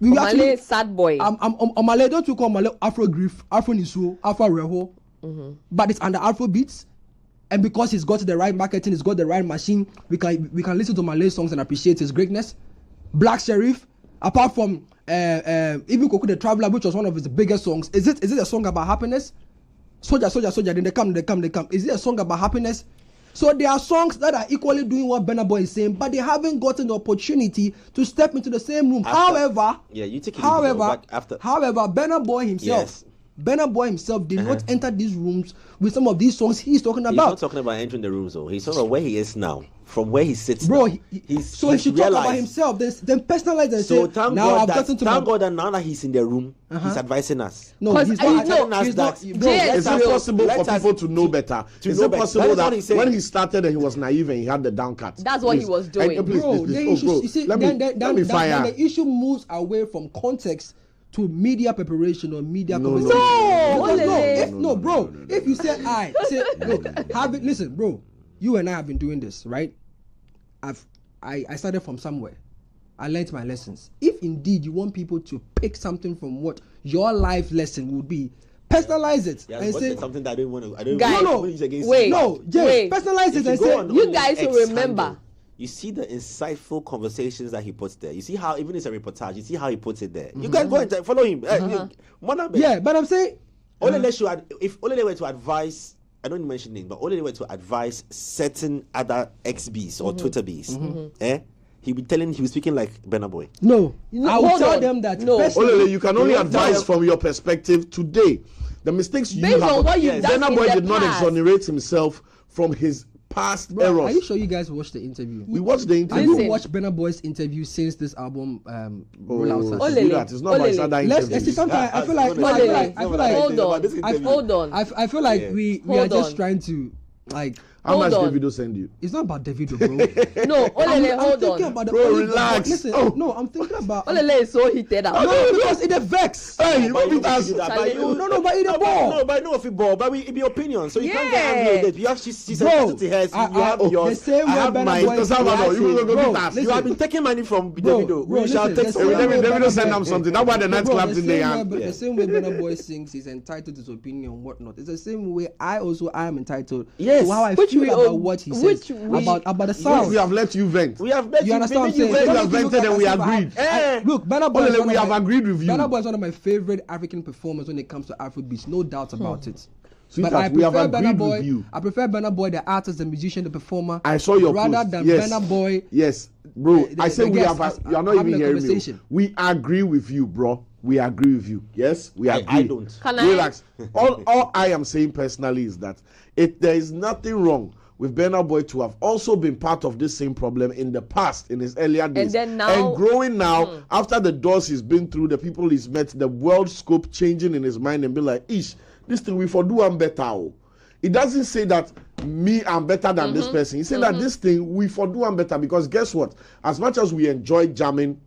Omale sad boy. Omale, don't you call Omale Afro Griff, Afro Nisu, Afro Reho? But it's under Afrobeats. And because he's got the right marketing, he's got the right machine, we can listen to Omale's songs and appreciate his greatness. Black Sheriff, apart from even Koku the Traveler, which was one of his biggest songs, is it a song about happiness? Soldier, then they come. Is it a song about happiness? So there are songs that are equally doing what Burna Boy is saying, but they haven't gotten the opportunity to step into the same room. However, Burna Boy himself. Burna Boy himself did not enter these rooms with some of these songs he's talking about. He's not talking about entering the rooms, though. He's talking about where he is now, from where he sits. Bro, now. he should talk about himself, then personalize and so say, thank now God I've gotten to thank God that now that he's in the room, he's advising us. No, he's not telling us that. Is it possible for people to know better? Is it possible that when he started and he was naive and he had the down cut? That's what he was doing. Bro, then the issue moves away from context to media preparation or media conversation. If you say look, listen, bro, you and I have been doing this, right? I started from somewhere. I learned my lessons. If indeed you want people to pick something from what your life lesson would be, personalize it and say something that I don't want to. Wait, personalize it and say you guys will remember. You see the insightful conversations that he puts there. You see how, even it's a reportage, you see how he puts it there. You guys go and follow him. Yeah, but I'm saying if Olele were to advise, I don't mention names, but Olele were to advise certain other XBs or Twitter Bs, he be speaking like Burna Boy. No, I will tell them that. No, Olele, you can only advise from your perspective today. The mistakes you have. Burna Boy did not exonerate himself from his past errors. Are you sure you guys watched the interview? We watched the interview. Have you watched Burna Boy's interview since this album roll out? It's not my sad interview. Let's see something. I feel like hold on. I feel like we are just trying to like. How much Davido send you? It's not about Davido, bro. No, Olele, hold on. About the bro, relax. Listen, no, I'm thinking about. Olele is so heated up. No, because it vex. Hey, you want me to ask? No, but it a ball. No, but I know if it ball, but it be opinion. So you can't get angry with it. You have she's sensitive to hers. You have yours. The same way I have mine. You You have been taking money from Davido. We shall take some. Davido send them something. That's why the nightclubs in their hand. The same way Burna Boy sings, he's entitled to his opinion and whatnot. It's the same way I am entitled to how I feel about what he says about the sound. We have let you vent. We have let you understand what I'm saying? You have vented and we agreed. Look, Burna Boy, we have agreed with you. Burna Boy is one of my favorite African performers when it comes to Afrobeats, no doubt about it. But I prefer Burna Boy. I prefer Burna Boy, the artist, the musician, the performer. I saw your rather post. than Burna Boy. Yes, bro. I say we have. You are not even hearing me. We agree with you, bro. We agree with you. Yes, we agree. I don't. Relax. All I am saying personally is that there is nothing wrong with Burna Boy to have also been part of this same problem in the past, in his earlier days. And then now, and growing now, after the doors he's been through, the people he's met, the world scope changing in his mind and be like, ish, this thing we for do I'm better. It doesn't say that me I'm better than this person. He said that this thing we for do I'm better, because guess what? As much as we enjoy jamming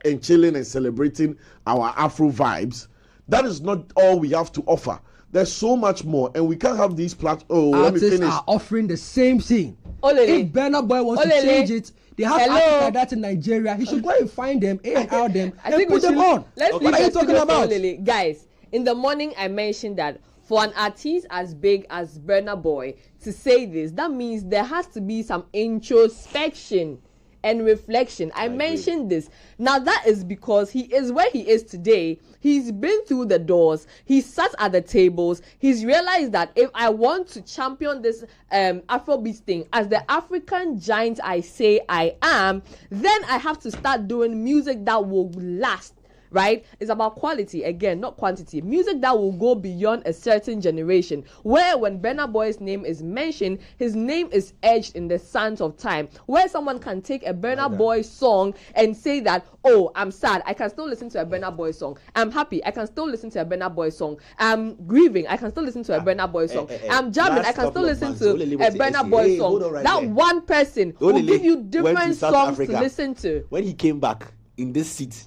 and chilling and celebrating our Afro vibes, that is not all we have to offer. There's so much more, and we can't have these platforms. Let me finish. Artists are offering the same thing. Olele. If Burna Boy wants to change it, they have artists like that in Nigeria. He should go and find them, A&R them, and put them on. What are you talking about? Olele. Guys, in the morning I mentioned that for an artist as big as Burna Boy to say this, that means there has to be some introspection and reflection. I mentioned this. Now that is because he is where he is today. He's been through the doors. He sat at the tables. He's realized that if I want to champion this Afrobeats thing as the African giant I say I am, then I have to start doing music that will last. Right? It's about quality again, not quantity. Music that will go beyond a certain generation, where when Burna Boy's name is mentioned, his name is etched in the sands of time, where someone can take a Burna Boy song and say that, oh, I'm sad, I can still listen to a Burna Boy song. I'm happy, I can still listen to a Burna Boy song. I'm grieving, I can still listen to a Burna Boy song. I'm jamming, I can still listen to a Burna Boy song. That one person will give you different songs to listen to. When he came back in this seat,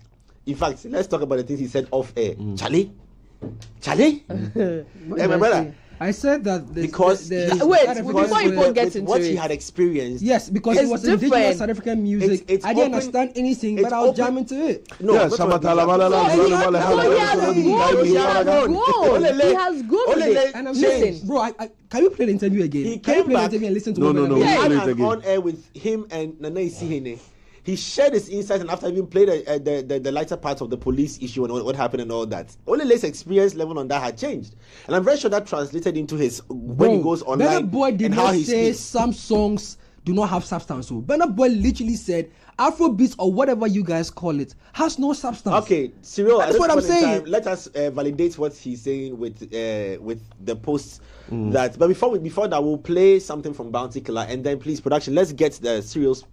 in fact, let's talk about the things he said off air. Charlie? Hey, my brother, I said that because Wait, before you both get into what it. he had experienced. yes, because It's it was different. indigenous South African music. It's I didn't open- understand anything, it's but I was open- jamming to it. No, Yeah, not what Shamatala, we- Malala, So he Malala, has Malala, grown. He Malala, has Malala, grown. Olele, He has grown with Olele, it. And I'm Change. saying, bro, I can you play the interview again? He Can you came play back- the interview and listen to No, what no, Burna no, Boy we He said? play had it an again. on air with him and Nana Isihene. He shared his insights, and after having played the lighter part of the police issue and what happened and all that, Olele's experience level on that had changed, and I'm very sure that translated into his when he goes online. Burna Boy did and how not he say speaks. some songs do not have substance. So Burna Boy literally said Afrobeats or whatever you guys call it has no substance. Okay, Cyril, That's at this what I'm point in saying. time, let us validate what he's saying with the posts that. But before that, we'll play something from Bounty Killer, and then please, production, let's get the Cyril's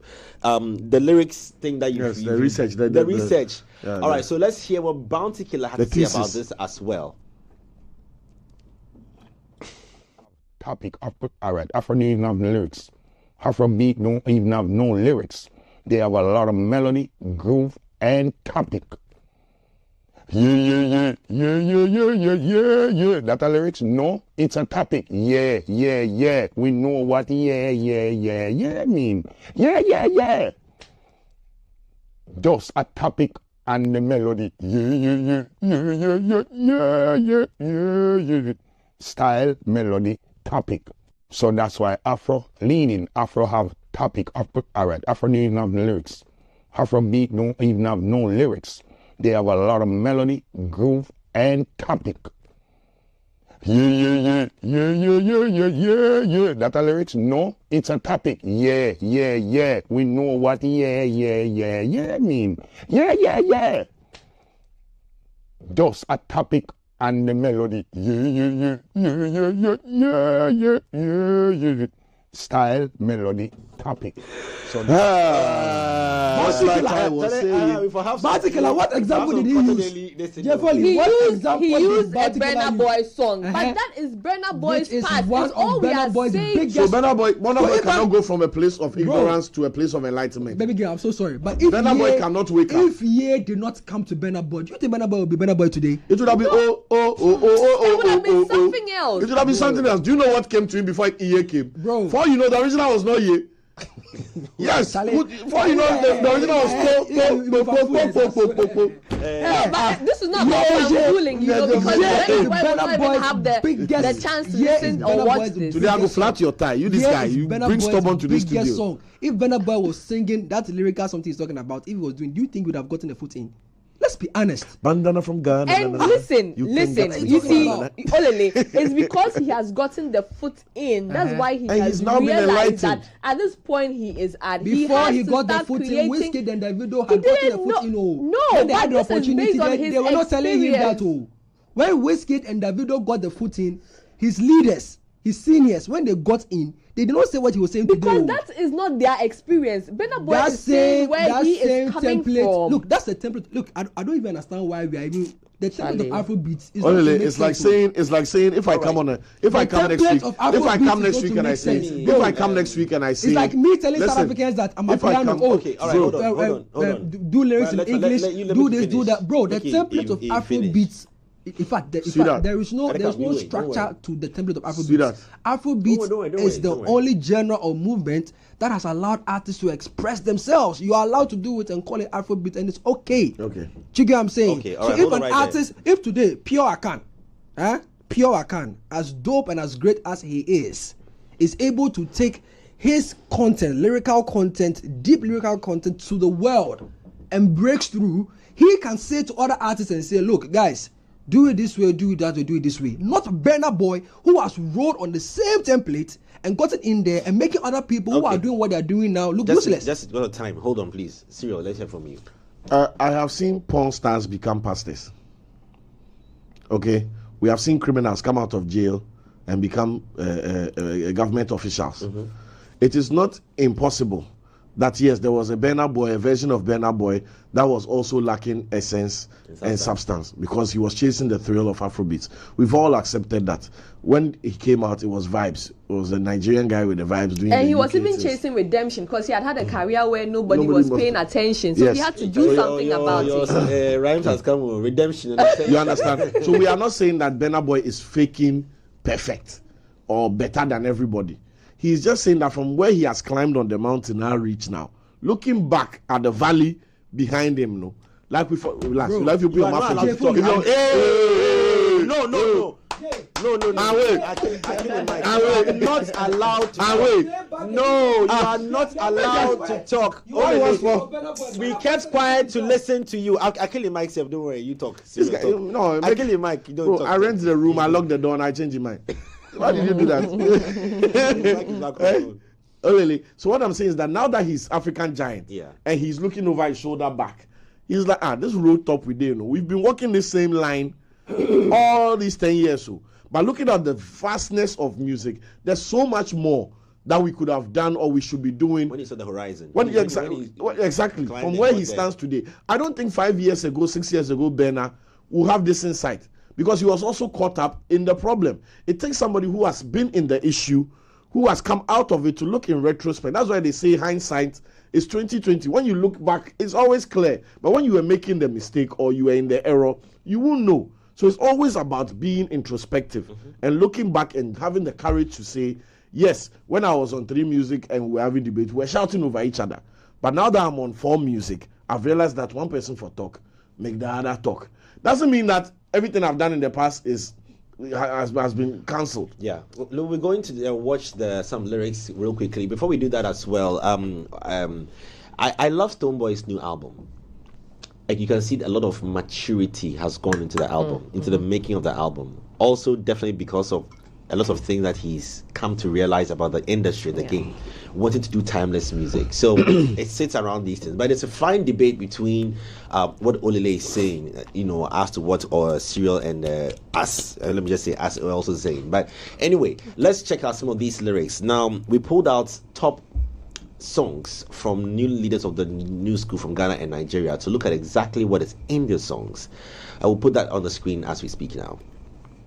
the lyrics thing that you Yes, the research, the research. yeah, All right, yeah. so let's hear what Bounty Killer had The to say about thesis. this as well. Topic. All right, Afro don't even have lyrics. Afrobeat don't even have no lyrics. They have a lot of melody, groove, and topic. Yeah. That a lyrics? No, it's a topic. Yeah. We know what yeah mean. Yeah. Just a topic and the melody. Yeah. Style, melody, topic. So that's why Afro leaning, Afro have topic. All right, Afro don't even have lyrics. Afrobeat don't even have no lyrics. They have a lot of melody, groove, and topic. Yeah. That a lyrics? No, it's a topic. Yeah. We know what yeah mean. Yeah. Just a topic and the melody. Yeah. Style, melody, topic. So Just like I was saying. Bounty Killer, what example did he use? Jeffrey, He what used example he did used a Bounty Killer Burna use? Boy song, Uh-huh. but that is Burna Boy's This is part. one It's of all we Burna are Boy's saying. biggest- So Burna Boy even- cannot go from a place of ignorance to a place of enlightenment. Baby girl, I'm so sorry, but if Burna Boy cannot wake up. If Ye did not come to Burna Boy, do you think Burna Boy will be Burna Boy today? It would have been It would have been something else. It would have been something else. Do you know what came to him before Iye came? Bro. For you know, the original was not Iye. Yes. For you know, the original was But this is not about fooling you, know, because Burna Boy will not even have the chance to listen or watch this. Today I go flat your tie. You this Here guy, is you Burna bring Boy's stubborn to this biggest studio. song. If Burna Boy was singing that lyrical something he's talking about, if he was doing, do you think he would have gotten a foot in? Let's be honest. Bandana from Ghana. And listen, You you can get see, it from Ghana. Olele, it's because he has gotten the foot in. That's why he And has he's now been realized enlightened. that at this point he is at. Before has he to got the start foot in, creating- Wizkid and Davido He had gotten didn't the know- foot in. Oh. no, When they but had the this is opportunity, based on they his were not telling him that. experience. Oh. When Wizkid and Davido got the foot in, his leaders, his seniors, when they got in, they did not say what he was saying Because to do. that is not their experience. Burna Boy That is saying same, where that he same is coming template. from. Look, that's the template. Look, I don't even understand why we are even the template Charlie. of Afrobeats is not Only to make it's like sense, oh. saying if I come on a if I come next template week of if I Afrobeats come is next not week to and I make say sense. if Bro, I come next week and I say It's like me telling South listen, Africans that I'm a if I piano. come- Oh, Okay, all right, hold on. do lyrics in Let English. me Do this, do finish. that, bro. The Okay, template of you Afrobeats. finish. In fact, Sweetheart. there is no Don't worry. structure to the template of Afrobeats. Sweetheart. Afrobeats Don't worry, is the don't worry. only genre or movement that has allowed artists to express themselves. You are allowed to do it and call it Afrobeat, and it's okay. Okay. Do you get what I'm saying? Okay, all so right, if hold an on right artist, if today Pure Akan, as dope and as great as he is able to take his content, lyrical content, deep lyrical content to the world and breaks through, he can say to other artists and say, look, guys, do it this way, do it that way, do it this way. Not Burna Boy, who has rolled on the same template and got it in there and making other people who Okay. are doing what they're doing now look Just useless. got a time. Hold on, please. Cyril, let's hear from you. I have seen porn stars become pastors. Okay, we have seen criminals come out of jail and become government officials. Mm-hmm. It is not impossible that yes, there was a Burna Boy, a version of Burna Boy that was also lacking essence and substance because he was chasing the thrill of Afrobeats. We've all accepted that. When he came out, it was vibes. It was a Nigerian guy with the vibes doing. And the he was UK even things. chasing redemption because he had a career where nobody Nobody was was- paying attention. So he Yes. had to do something about it. Rhymes has come with redemption. You understand? So we are not saying that Burna Boy is faking perfect or better than everybody. He's just saying that from where he has climbed on the mountain and reached now, looking back at the valley behind him, no, like we relax, Bro, like you put you your are not mouth allowed in to talk. the No. wait. I kill him, Mike. Ah, You wait. are not allowed to talk. Wait. No, you are not allowed to talk. What was for? We kept quiet to listen to you. I kill him, Mike. Don't worry, you talk. This Serious guy, talk. no, I kill him, Mike. You don't bro, talk. I rent the room, I lock the door, and I change your mind. Why did you do that? Mike is not controlled. Oh, really? So what I'm saying is that now that he's African giant, Yeah. and he's looking over his shoulder back, he's like, this road top we did, we've been walking the same line all these 10 years. So, but looking at the vastness of music, there's so much more that we could have done or we should be doing. When he saw the horizon. Exactly. climbed From the where he mountain. stands today. I don't think 5 years ago, 6 years ago, Burna will have this insight because he was also caught up in the problem. It takes somebody who has been in the issue, who has come out of it to look in retrospect. That's why they say hindsight is 2020. When you look back, it's always clear. But when you were making the mistake or you were in the error, you won't know. So it's always about being introspective and looking back and having the courage to say, yes, when I was on 3 Music and we were having debate, we were shouting over each other. But now that I'm on 4 Music, I've realized that one person for talk, make the other talk. Doesn't mean that everything I've done in the past has been cancelled. Yeah, look, we're going to watch some lyrics real quickly. Before we do that as well, I love Stonebwoy's new album. Like you can see a lot of maturity has gone into the album, into the making of the album. Also, definitely because of a lot of things that he's come to realize about the industry, the game, wanting to do timeless music. So it sits around these things. But it's a fine debate between what Olele is saying, as to what Cyril and us, let me just say us, are also saying. But anyway, let's check out some of these lyrics. Now, we pulled out top songs from new leaders of the new school from Ghana and Nigeria to look at exactly what is in their songs. I will put that on the screen as we speak now.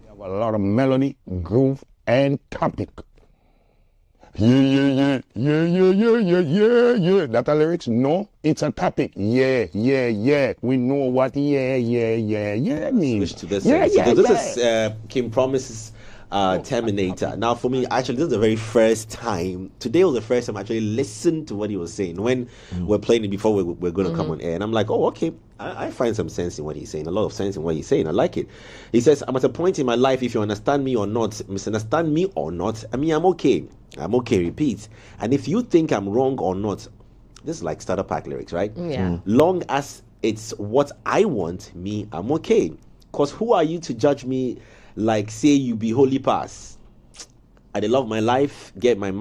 A lot of melody, groove, and topic. Yeah. That a lyrics? No, it's a topic. Yeah. We know what yeah means. Switch to this. Yeah. This is Kim Promise's Terminator. Now, for me, actually, this is the very first time. Today was the first time I actually listened to what he was saying when we're playing it before we're going to come on air. And I'm like, oh, okay. I find some sense in what he's saying, a lot of sense in what he's saying. I like it. He says, I'm at a point in my life, if you understand me or not, misunderstand me or not, I mean, I'm okay. I'm okay, repeat. And if you think I'm wrong or not, this is like Starter Pack lyrics, right? Yeah. Long as it's what I want, me, I'm okay. Because who are you to judge me like, say, you be holy pass? I dey love my life, get my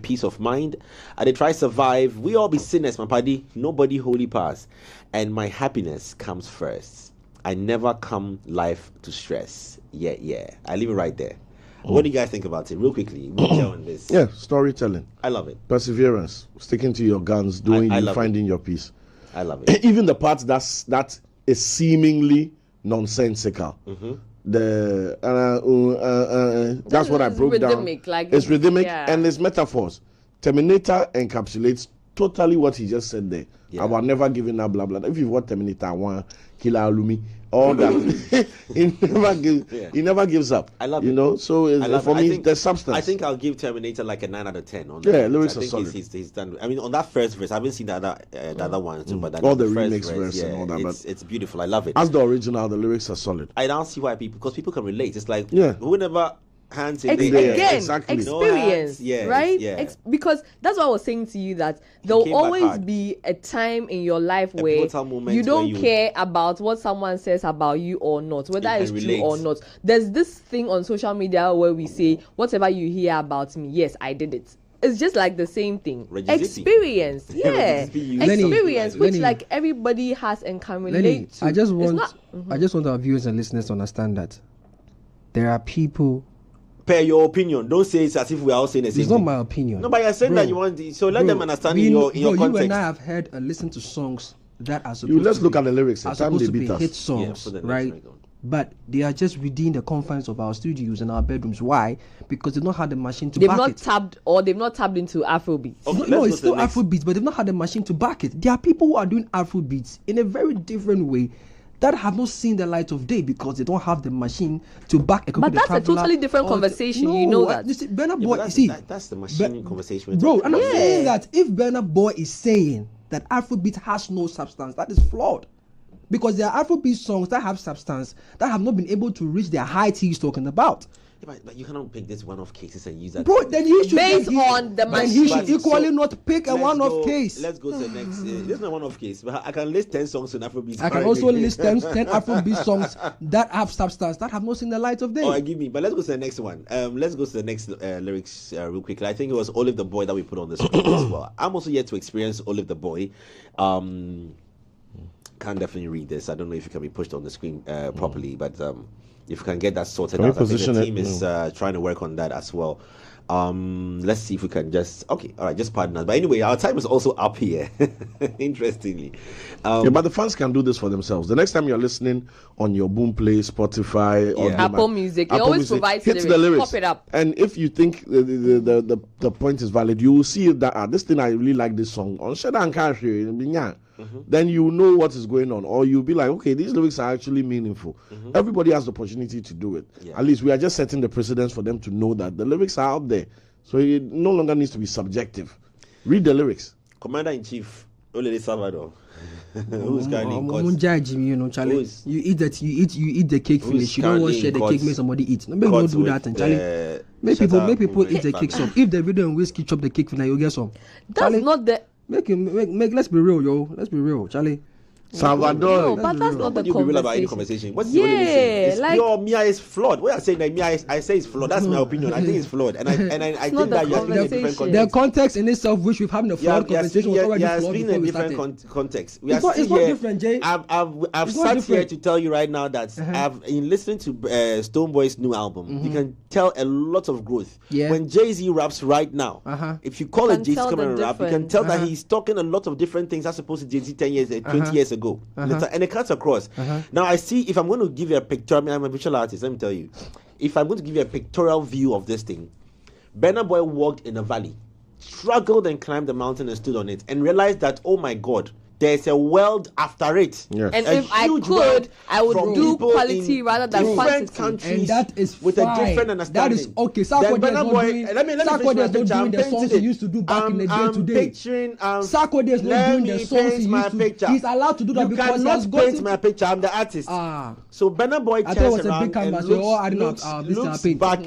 peace of mind. I dey try survive. We all be sinners, my paddy. Nobody holy pass. And my happiness comes first. I never come life to stress. Yeah. I leave it right there. What do you guys think about it? Real quickly, we'll on this. Yeah, storytelling. I love it. Perseverance, sticking to your guns, finding your peace. I love it. Even the part that is seemingly nonsensical. That's what I broke down. It's rhythmic and it's metaphors. Terminator encapsulates totally what he just said there about never giving up, blah blah. If you watch Terminator 1, Killer Alumi, all that, he never gives up. I love it. You know, so for me, there's substance. I think I'll give Terminator like a 9 out of 10. On yeah, that. lyrics I are think solid. He's done. I mean, on that first verse, I haven't seen the other one too, but all the first remix verse and all that. But it's beautiful. I love it. As the original, the lyrics are solid. I don't see why because people can relate. It's like whenever hands in Again, exactly. experience, right? Because that's what I was saying to you, that there'll always be a time in your life where you don't care about what someone says about you or not, whether it's true or not. There's this thing on social media where we say, whatever you hear about me, yes, I did it. It's just like the same thing. Experience, experience, which like everybody has and can relate to. I just want our viewers and listeners to understand that there are people. Per your opinion, don't say it's as if we are all saying the same thing. It's not my opinion. No, but you're saying that you want, so let them understand in your context. You and I have heard and listened to songs that are supposed let's look at the lyrics. Are supposed to be hit songs, right? But they are just within the confines of our studios and our bedrooms. Why? Because they've not had the machine to back it. They've not tapped into Afrobeats. Okay, no, it's still Afrobeats, but they've not had the machine to back it. There are people who are doing Afrobeats in a very different way that have not seen the light of day because they don't have the machine to back a But that's a totally different conversation. You know that. You see, Burna Yeah, Boy, but you see, that's the machine conversation. we're bro, talking and I'm about. saying that if Burna Boy is saying that Afrobeat has no substance, that is flawed. Because there are Afrobeat songs that have substance that have not been able to reach their height he's talking about. Yeah, but you cannot pick this one-off cases and use that. Bro, then he should Based on the then he should machine. equally So, not pick a let's one-off go- case. Let's go to the next. This is not one-off case, but I can list 10 songs in Afrobeat. I can also list 10 Afrobeat songs that have substance that have not seen the light of day. Oh, give me. But let's go to the next one. Let's go to the next lyrics real quickly. I think it was Olive the Boy that we put on the screen as well. I'm also yet to experience Olive the Boy. Can't definitely read this. I don't know if it can be pushed on the screen properly, but if you can get that sorted Can we out, I think position the it? team is trying to work on that as well. Let's see if we can just all right, just pardon us. But anyway, our time is also up here. Interestingly, Yeah, but the fans can do this for themselves. The next time you're listening on your Boomplay, Spotify, or Yeah. Apple Music, it always provides hit the the lyrics. lyrics. Pop it up. And if you think the point is valid, you will see that this thing, I really like this song. On Shada and Kashi, then you know what is going on, or you'll be like, okay, these lyrics are actually meaningful. Everybody has the opportunity to do it. Yeah. At least we are just setting the precedence for them to know that the lyrics are out there, so it no longer needs to be subjective. Read the lyrics. Commander in Chief Olele Salvador, who's currently in court. You know, Charlie. Who's- You eat that. You eat the cake who's finish. You don't want to currently share in the court- cake. Make somebody eat. No, make court don't do with, that, and Charlie. Make Shatta people eat the Mumbai cake family. some. If the video and whiskey chop the cake finish, you get some. That's Charlie, not the. make. Let's be real, yo. Let's be real, Charlie. Salvador. No, but that's not the You people about any conversation. conversation. What's the only Yeah, thing? It's like- your Mia is flawed. What you're saying that Mia is, I say it's flawed. That's my opinion. I think it's flawed, and I think not that the you're speaking in a different conversation. The context. context in itself, which we've had in the flawed conversation, was already flawed speaking before in a we different started. context. We It's are not- still it's not here. different, Jay. I've It's not sat here different. to tell you right now that I've in listening to Stoneboy's new album, you can tell a lot of growth. Yeah. When Jay-Z raps right now, if you call You it can Jay-Z tell coming the and rap, you can difference. tell that he's talking a lot of different things as opposed to Jay-Z 10 years, 20 years ago. And it cuts across. Now I see, if I'm going to give you a pictorial, I'm a visual artist, let me tell you. If I'm going to give you a pictorial view of this thing, Burna Boy walked in a valley, struggled and climbed the mountain and stood on it, and realized that, oh my God, there's a world after it. Yes. And A if I huge could, world I would from do people quality in rather than different quantity. countries And that is with fine. a different That understanding. is okay. Then Sarkodie is Burna not Boy, doing. let me finish Sarkodie my is not picture. doing I'm the songs he painting used to do back in the day I'm today. picturing. Sarkodie is not let doing me the songs paint he my used to. picture. He's allowed to do that You because he cannot has gotten paint my picture. I'm the artist. Ah. So Burna Boy I thought it turns was a around big canvas. and So, oh, I don't know, this is looks a paint. back,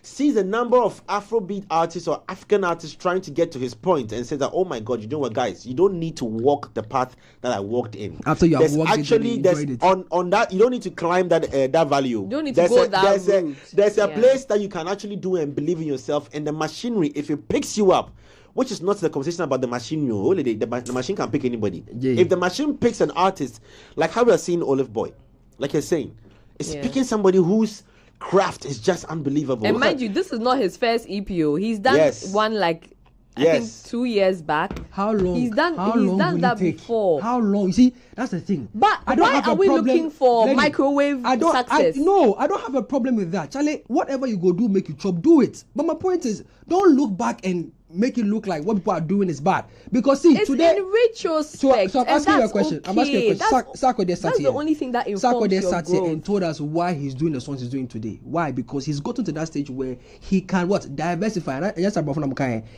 sees a number of Afrobeat artists or African artists trying to get to his point, and says that, oh my God, you know what, guys, you don't need to walk the path that I walked in. After you have There's walked it and actually there's enjoyed it. on that, you don't need to climb that value. You don't need to go that route. There's a Yeah. place that you can actually do and believe in yourself, and the machinery, if it picks you up, which is not the conversation about the machine. Only the machine can pick anybody. Yeah. If the machine picks an artist, like how we are seeing Olive Boy, like you're saying, it's Yeah. picking somebody whose craft is just unbelievable. And Look mind at- you, this is not his first EPO. He's done Yes. one like I Yes. think 2 years back. How long? He's done. How he's long done will that it take? before. How long? You see, that's the thing. But I don't why have a are we problem- looking for Lady, microwave success? No, I don't have a problem with that. Charlie, whatever you go do, make you chop, do it. But my point is, don't look back and make it look like what people are doing is bad. Because see, It's today. in retrospect. So I'm and asking you a that's question. I'm okay. asking you a question. Sarkodie sat That's here. the only thing that informs Sarkodie your sat here growth. and told us why he's doing the songs he's doing today. Why? Because he's gotten to that stage where he can diversify. And yes,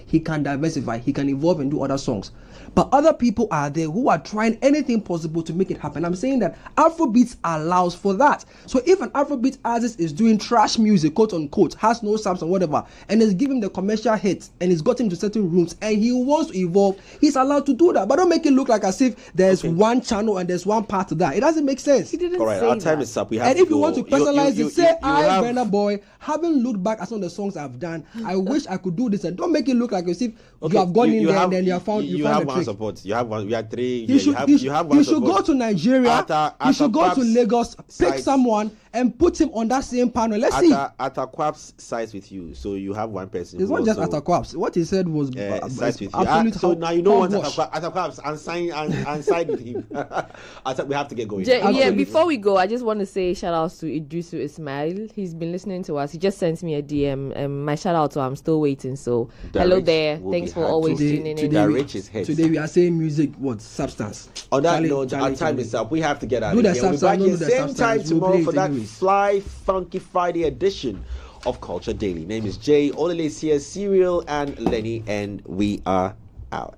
he can diversify. He can evolve and do other songs. But other people are there who are trying anything possible to make it happen. I'm saying that Afrobeats allows for that. So if an Afrobeat artist is doing trash music, quote unquote, has no substance, whatever, and is giving the commercial hits and is got him to certain rooms and he wants to evolve, he's allowed to do that. But don't make it look like as if there's one channel and there's one part to that. It doesn't make sense. He didn't All right, say our time that. is up. We have And to if you go. want to personalize it, say I, have- Burna Boy, having looked back at some of the songs I've done, I wish I could do this. And don't make it look like as if Okay, you have gone in there have- and then you have found you found have a one trick. support. You have one. We are three. You should, you have one you should go support. to Nigeria. At You should go to perhaps Lagos, pick sites. someone, and put him on that same panel. Let's see. Ataquaps sides with you, so you have one person. It's not just Ataquaps. What he said was sides with you. absolute. So now you don't want Ataquaps and side with him. We have to get going. Yeah, before we go, I just want to say shout outs to Idrisu Ismail. He's been listening to us. He just sent me a DM. My shout out to I'm still waiting. So hello there. Thanks for always tuning in. Today we are saying music, what substance. On that note, our time is up. We have to get out of here. We'll be back here same time tomorrow for that fly funky Friday edition of Culture Daily. Name is Jay, Olele here, Serial, and Lenny, and we are out.